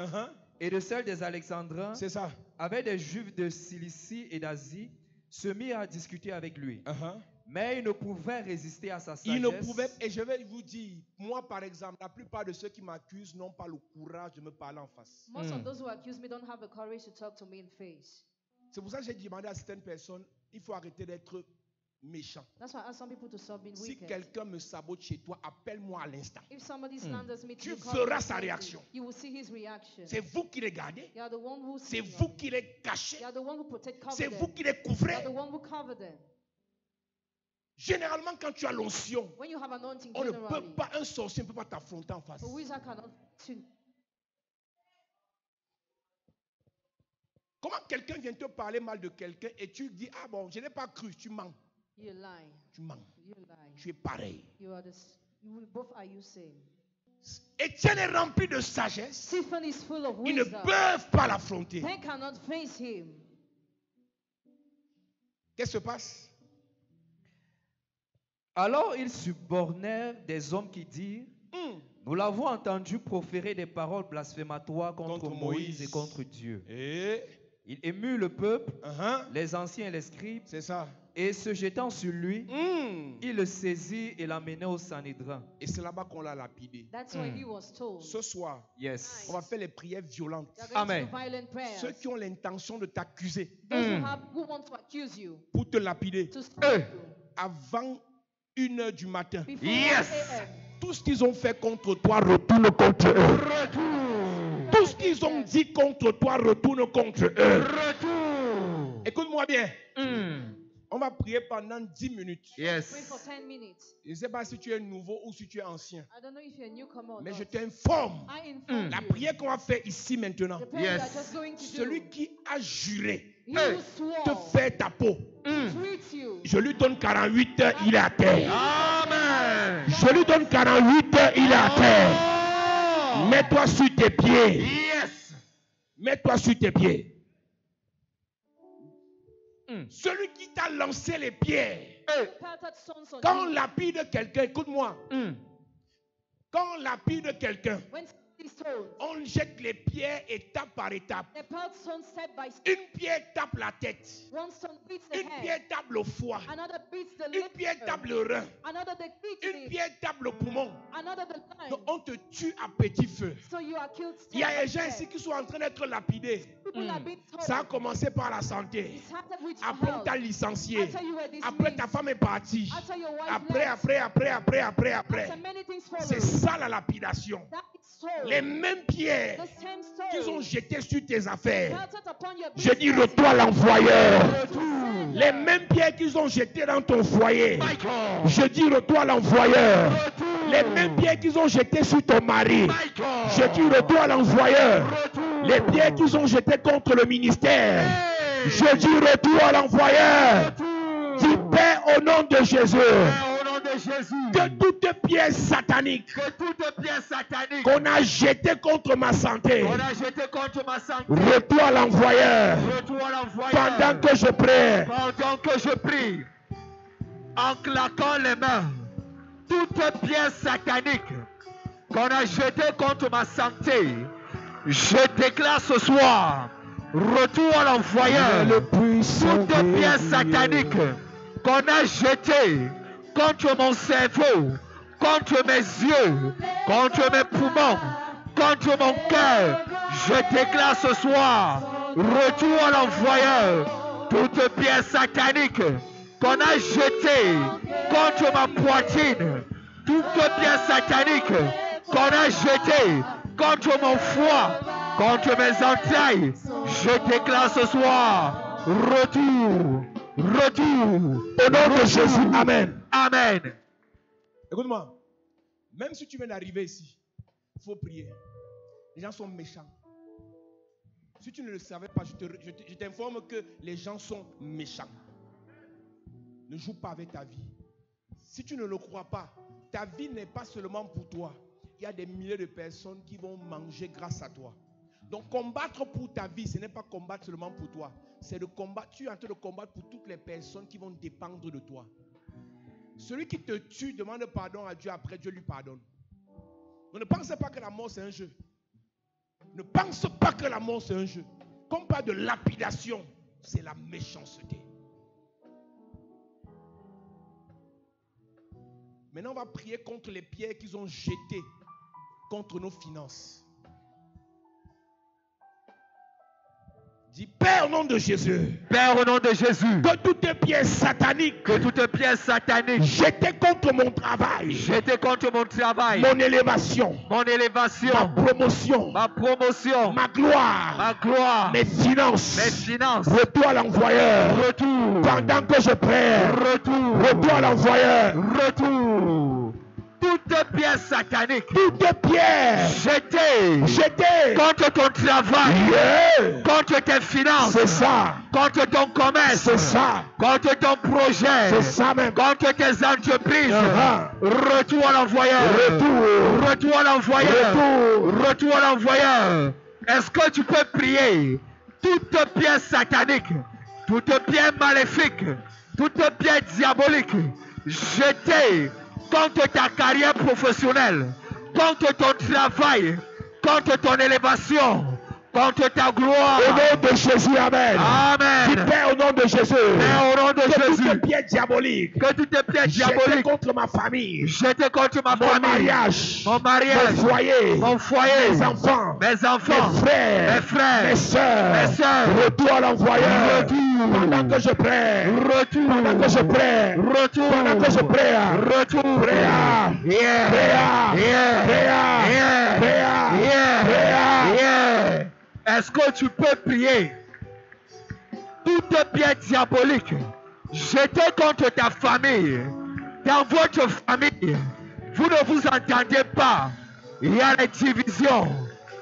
et de celle des Alexandrins,
C'est ça.
avec des Juifs de Cilicie et d'Asie, se mirent à discuter avec lui. Mais ils ne pouvaient résister à sa sagesse.
Il ne pouvait, et je vais vous dire, moi par exemple, la plupart de ceux qui m'accusent n'ont pas le courage de me parler en face.
Most of those who accuse me don't have the courage to talk to me in face.
C'est pour ça que j'ai demandé à certaines personnes, il faut arrêter d'être méchant.
That's why I ask some people to stop being
Si
wicked.
quelqu'un me sabote chez toi, appelle-moi à l'instant.
If somebody slanders me,
Tu
you call
verras
me
sa
somebody.
réaction.
You will see his reaction.
C'est vous qui les gardez.
You are the one who
C'est
see
vous
them.
qui les cachez.
You are the one who protect cover
C'est
them.
vous qui les
You
couvrez.
are the one who cover them.
Généralement, quand tu as l'onction,
When you have anointing,
on ne
generally,
peut pas, un sorcier ne peut pas t'affronter en face.
a wizard cannot.
Comment quelqu'un vient te parler mal de quelqu'un et tu dis, ah bon, je n'ai pas cru, tu mens.
You lie.
Tu mens.
You lie.
Tu es pareil.
You are both are you same.
Étienne est rempli de sagesse.
Stephen is full of
Ils ne
wisdom.
peuvent pas l'affronter.
They cannot face him.
Qu'est-ce qui se passe?
Alors ils subornèrent des hommes qui dirent, nous l'avons entendu proférer des paroles blasphématoires contre Moïse et contre Dieu.
Et
Il émut le peuple, les anciens et les scribes,
c'est ça.
et se jetant sur lui, il le saisit et l'amenait au Sanhédrin.
Et c'est là-bas qu'on l'a lapidé.
That's why he was told.
Ce soir,
Yes.
on va faire les prières violentes.
You are going
Amen.
to do violent prayers.
Ceux qui ont l'intention de t'accuser
Those who want to accuse you,
pour te lapider
to stop you
avant 1h du matin.
before
Yes.
1 a.m.
Tout ce qu'ils ont fait contre toi retourne contre eux. Tout ce qu'ils ont dit contre toi retourne contre eux. Écoute-moi bien. On va prier pendant 10 minutes.
Pray for 10 minutes.
Je ne sais pas si tu es nouveau ou si tu es ancien.
I don't know if you're a newcomer or
Mais
not.
je t'informe.
I inform
La
you.
prière qu'on va faire ici maintenant.
The prayer we are just going to
Celui
do.
qui a juré
He who swore
te faire ta peau.
to treat you.
Je lui donne 48 heures, il est à terre.
Amen.
Je lui donne 48 heures, il est à terre. Mets-toi sur tes pieds.
Yes.
Mets-toi sur tes pieds. Celui qui t'a lancé les pierres.
Pelted stones on
Quand on
you.
lapide quelqu'un, écoute-moi. Quand on lapide quelqu'un,
When somebody is told,
on jette les pierres étape par étape.
they pelt stone step by step.
Une pierre tape la tête.
One stone beats the
Une
head.
pierre tape le foie.
Another beats the
Une
liver.
pierre tape le rein.
Another the
Une
kidney.
pierre tape le poumon.
Another the
Donc
lung.
on te tue à petit feu.
So you are killed
Il y a
step
des
by
gens
step.
ici qui sont en train d'être lapidés.
People are being told.
Ça a commencé par la santé.
It started with your
Après on
health.
t'a licencié.
After you were dismissed.
Après ta femme est partie.
After your wife
Après,
left.
après.
After many things followed.
C'est ça la lapidation.
That is so.
Les mêmes pierres
The same
qu'ils
stone
ont jetées sur tes affaires.
pelted upon your
Je dis
business.
retour à l'envoyeur.
Send
Les mêmes pierres qu'ils ont jetées dans ton foyer. Je dis retour à l'envoyeur. Les mêmes pierres qu'ils ont jetées sur ton mari. Je dis retour à l'envoyeur. Les pierres qu'ils ont jetées contre le ministère. Je dis retour à l'envoyeur. Dis Père au nom de Jésus.
Au nom de Jésus,
Que toute pierre satanique
que toute pièce satanique
qu'on a jetée contre ma santé.
qu'on a jeté contre ma santé,
Retour à l'envoyeur.
retour à l'envoyeur.
Pendant que je prie.
Pendant que je prie, en claquant les mains, toute pièce satanique qu'on a jetée contre ma santé, je déclare ce soir, retour à l'envoyeur. Toute pièce satanique qu'on a jetée contre mon cerveau, contre mes yeux, contre mes poumons, contre mon cœur, je déclare ce soir, retour à l'envoyeur. Toute pièce satanique qu'on a jetée contre ma poitrine, toute pièce satanique qu'on a jetée contre mon foie, contre mes entrailles, je déclare ce soir, retour.
Au nom de Jésus. Amen.
Amen.
Écoute-moi. Même si tu viens d'arriver ici, il faut prier. Les gens sont méchants. Si tu ne le savais pas, je t'informe que les gens sont méchants. Ne joue pas avec ta vie. Si tu ne le crois pas, ta vie n'est pas seulement pour toi. Il y a des milliers de personnes qui vont manger grâce à toi. Donc combattre pour ta vie, ce n'est pas combattre seulement pour toi. C'est de combattre, tu es en train de combattre pour toutes les personnes qui vont dépendre de toi. Celui qui te tue demande pardon à Dieu, après Dieu lui pardonne. Donc ne pensez pas que la mort c'est un jeu. Ne pense pas que la mort c'est un jeu. Comme pas de lapidation, c'est la méchanceté. Maintenant, on va prier contre les pierres qu'ils ont jetées contre nos finances. Dis, Père, au nom de Jésus.
Père, au nom de Jésus.
Que toutes les pierres sataniques.
Que toutes les pierres sataniques.
Jetées contre mon travail.
Jetées contre mon travail.
Mon élévation.
Mon élévation.
Ma promotion.
Ma promotion.
Ma gloire.
Ma gloire.
Mes finances.
Mes finances.
Retour à l'envoyeur.
Retour.
Pendant que je prie.
Retour.
Retour à l'envoyeur.
Retour. Toutes pierres sataniques.
Toutes pierres jetées
contre ton travail. Contre tes finances.
C'est ça.
Contre ton commerce.
C'est ça.
Contre ton projet.
C'est ça même.
Contre tes entreprises. Retour à l'envoyeur. Retour à l'envoyeur. Retour à l'envoyeur. Est-ce que tu peux prier? Toutes pierres sataniques, toutes pierres maléfiques, toutes pierres diaboliques jetées contre ta carrière professionnelle, contre ton travail, contre ton élévation, contre ta gloire.
Au nom de Jésus, amen.
Amen.
Dis, Père, au nom de Jésus.
Père, au nom de Jésus.
Que toutes les pierres diaboliques.
Que toutes les pierres diaboliques.
Jetées contre ma famille.
Jetées contre ma
mon
famille.
Mariage.
Mon mariage.
Mon foyer.
Mon foyer.
Mes enfants.
Mes enfants.
Mes frères.
Mes frères.
Mes soeurs.
Mes soeurs.
Retour à l'envoyeur.
Retour.
Pendant que je prie.
Retour.
Pendant que je prie.
Retour.
Pendant que je prie.
Retour.
Préa.
Yeah.
Préa.
Yeah.
Préa.
Yeah.
Préa.
Yeah.
Préa.
Yeah. Est-ce que tu peux prier? Toute pierre diabolique jetée contre ta famille, dans votre famille, vous ne vous entendez pas. Il y a les divisions.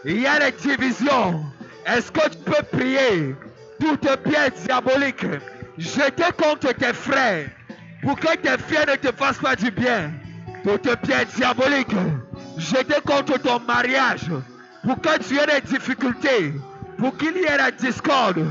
Il y a les divisions. Est-ce que tu peux prier? Toute pierre diabolique jetée contre tes frères, pour que tes frères ne te fassent pas du bien. Toute pierre diabolique jetée contre ton mariage, pour que tu aies des difficultés, pour qu'il y ait la discorde.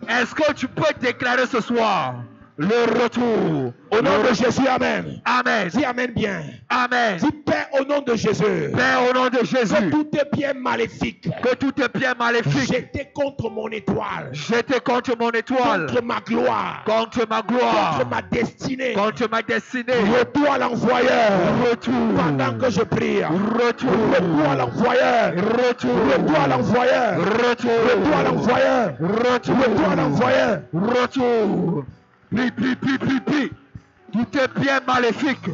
Est-ce que tu peux déclarer ce soir le retour?
Au nom de Jésus, amen.
Amen.
Dis amen bien.
Amen.
Dis Père, au nom de Jésus.
Père, au nom de Jésus.
Que toutes les pierres maléfiques.
Que toutes les pierres maléfiques.
Jetées contre mon étoile.
Jetées contre mon étoile.
Contre ma gloire.
Contre ma gloire.
Contre ma destinée.
Contre ma destinée.
Retour à l'envoyeur.
Retour.
Pendant que je prie.
Retour.
Retour à l'envoyeur.
Retour.
Retour à l'envoyeur.
Retour.
Retour à l'envoyeur.
Retour.
Retour à l'envoyeur.
Retour. Pli. Toutes les pierres maléfiques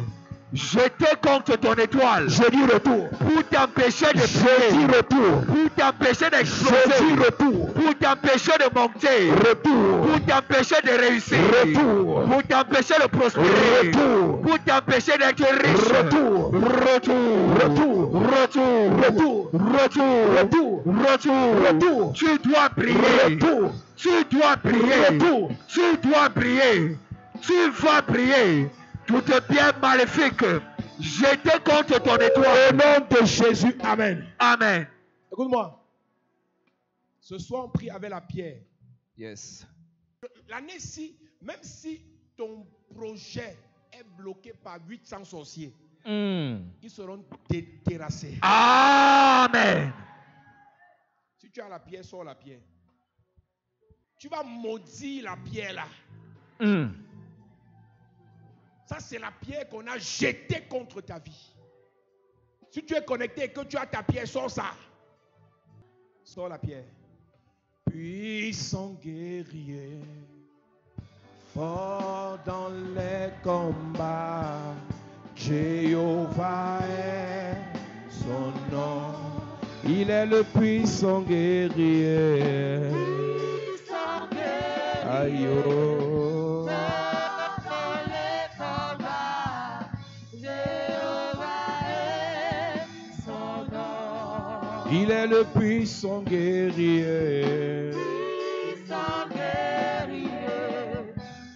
jetées contre ton étoile.
Je dis retour.
Pour t'empêcher de
Je dis
prier.
retour.
Pour t'empêcher
Je
d'exploser.
dis retour.
Pour t'empêcher de monter.
Retour.
Pour t'empêcher de réussir.
Retour.
Pour t'empêcher de prospérer.
Retour.
Pour t'empêcher d'être riche.
Retour.
Retour.
Retour.
Retour.
Retour.
Retour.
Retour.
Retour.
Retour.
Tu dois prier.
Retour.
Tu dois prier.
Retour.
Tu dois prier. Tu vas prier. Toute pierre maléfique jetée contre ton
Au
étoile.
nom de Jésus, amen.
Amen.
Écoute-moi. Ce soir, on prie avec la pierre.
Yes.
L'année-ci, même si ton projet est bloqué par 800 sorciers, ils seront terrassés.
Amen.
Si tu as la pierre, sors la pierre. Tu vas maudire la pierre là. Ça, c'est la pierre qu'on a jetée contre ta vie. Si tu es connecté et que tu as ta pierre, sors ça. Sors la pierre. Puissant guerrier, fort dans les combats, Jéhovah est son nom. Il est le puissant guerrier.
Puissant guerrier.
Aïe, oh.
Dans les combats, Jéhovah est son nom.
Il est le puissant guerrier.
Puissant guerrier,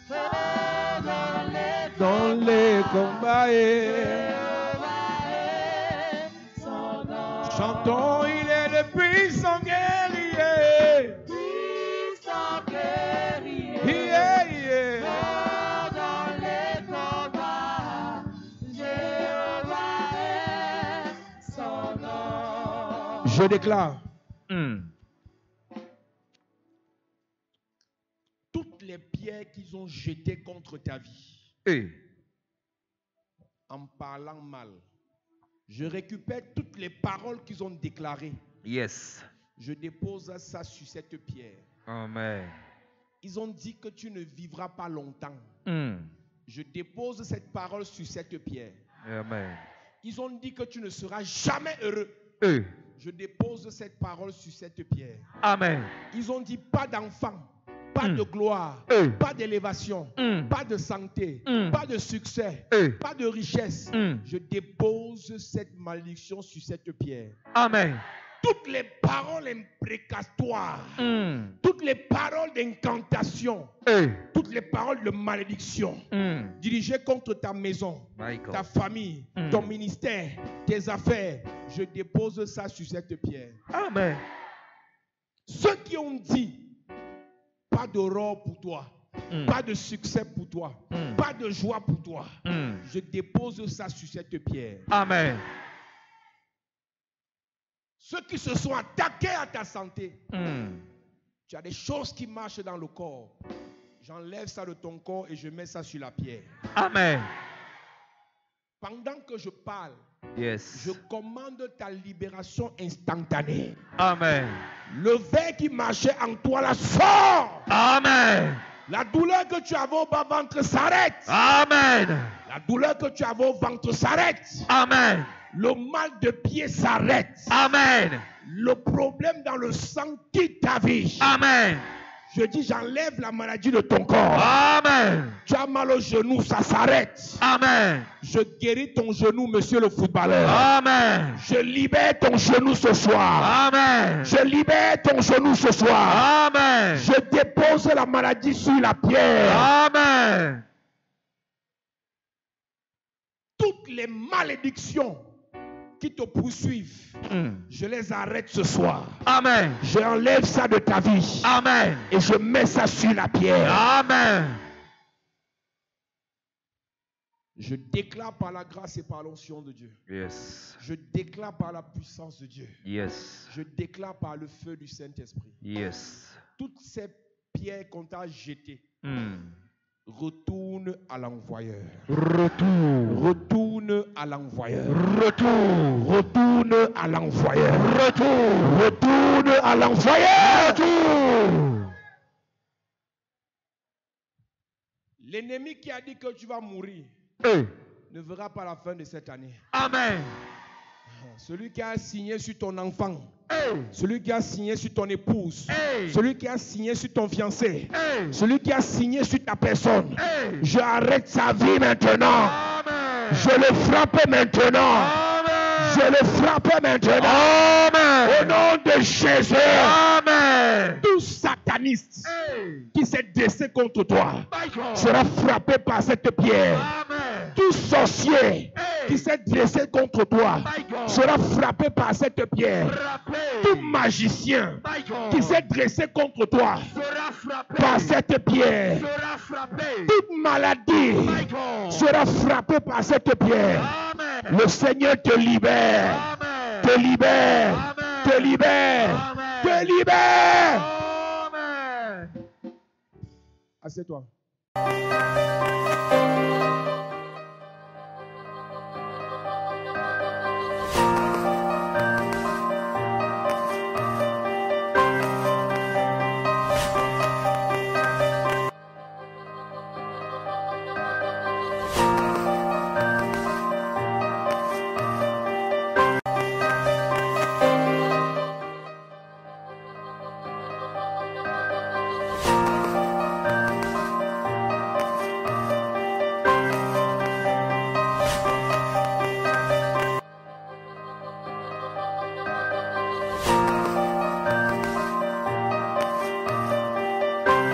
fort
Dans les combats.
Jéhovah est son nom.
Chantons, il est le puissant guerrier.
Puissant guerrier,
Yeah, yeah.
fort dans les combats,
Je déclare. Toutes les pierres qu'ils ont jetées contre ta vie. En parlant mal. Je récupère toutes les paroles qu'ils ont déclarées.
Yes.
Je dépose ça sur cette pierre.
Amen.
Ils ont dit que tu ne vivras pas longtemps. Je dépose cette parole sur cette pierre.
Amen.
Ils ont dit que tu ne seras jamais heureux. Je dépose cette parole sur cette pierre.
Amen.
Ils ont dit pas d'enfant, pas de gloire, pas d'élévation, pas de santé, pas de succès, pas de richesse. Je dépose cette malédiction sur cette pierre.
Amen.
Toutes les paroles imprécatoires, toutes les paroles d'incantation, toutes les paroles de malédiction dirigées contre ta maison, ta famille, ton ministère, tes affaires, je dépose ça sur cette pierre.
Amen.
Ceux qui ont dit pas d'aurore pour toi, pas de succès pour toi, pas de joie pour toi, je dépose ça sur cette pierre.
Amen.
Ceux qui se sont attaqués à ta santé, tu as des choses qui marchent dans le corps. J'enlève ça de ton corps et je mets ça sur la pierre.
Amen.
Pendant que je parle,
Yes.
je commande ta libération instantanée.
Amen.
Le ver qui marchait en toi là sort.
Amen.
La douleur que tu avais au bas-ventre s'arrête.
Amen.
La douleur que tu avais au ventre s'arrête.
Amen.
Le mal de pied s'arrête.
Amen.
Le problème dans le sang quitte ta vie.
Amen.
Je dis, j'enlève la maladie de ton corps.
Amen.
Tu as mal au genou, ça s'arrête.
Amen.
Je guéris ton genou, monsieur le footballeur.
Amen.
Je libère ton genou ce soir.
Amen.
Je libère ton genou ce soir.
Amen.
Je dépose la maladie sur la pierre.
Amen.
Toutes les malédictions qui te poursuivent, je les arrête ce soir.
Amen.
Je enlève ça de ta vie.
Amen.
Et je mets ça sur la pierre.
Amen.
Je déclare par la grâce et par l'onction de Dieu.
Yes.
Je déclare par la puissance de Dieu.
Yes.
Je déclare par le feu du Saint-Esprit.
Yes.
Toutes ces pierres qu'on t'a jetées, retourne à l'envoyeur. Retourne à l'envoyeur. Retourne à l'envoyeur. Retourne à l'envoyeur. L'ennemi qui a dit que tu vas mourir ne verra pas la fin de cette année.
Amen.
Celui qui a signé sur ton enfant, celui qui a signé sur ton épouse, celui qui a signé sur ton fiancé, celui qui a signé sur ta personne, je arrête sa vie maintenant.
Amen.
Je le frappe maintenant.
Amen.
Je le frappe maintenant.
Amen.
Au nom de Jésus.
Amen.
Tout sataniste qui s'est dressé contre toi sera frappé par cette pierre.
Amen.
Tout sorcier qui s'est dressé contre toi sera frappé par cette pierre. Tout magicien qui s'est dressé contre toi
Sera frappé.
par cette pierre.
Sera frappé.
Toute maladie sera frappée par cette pierre.
Amen.
Le Seigneur te libère.
Amen.
Te libère.
Amen.
Te libère.
Amen.
Te libère.
Amen.
Assieds-toi.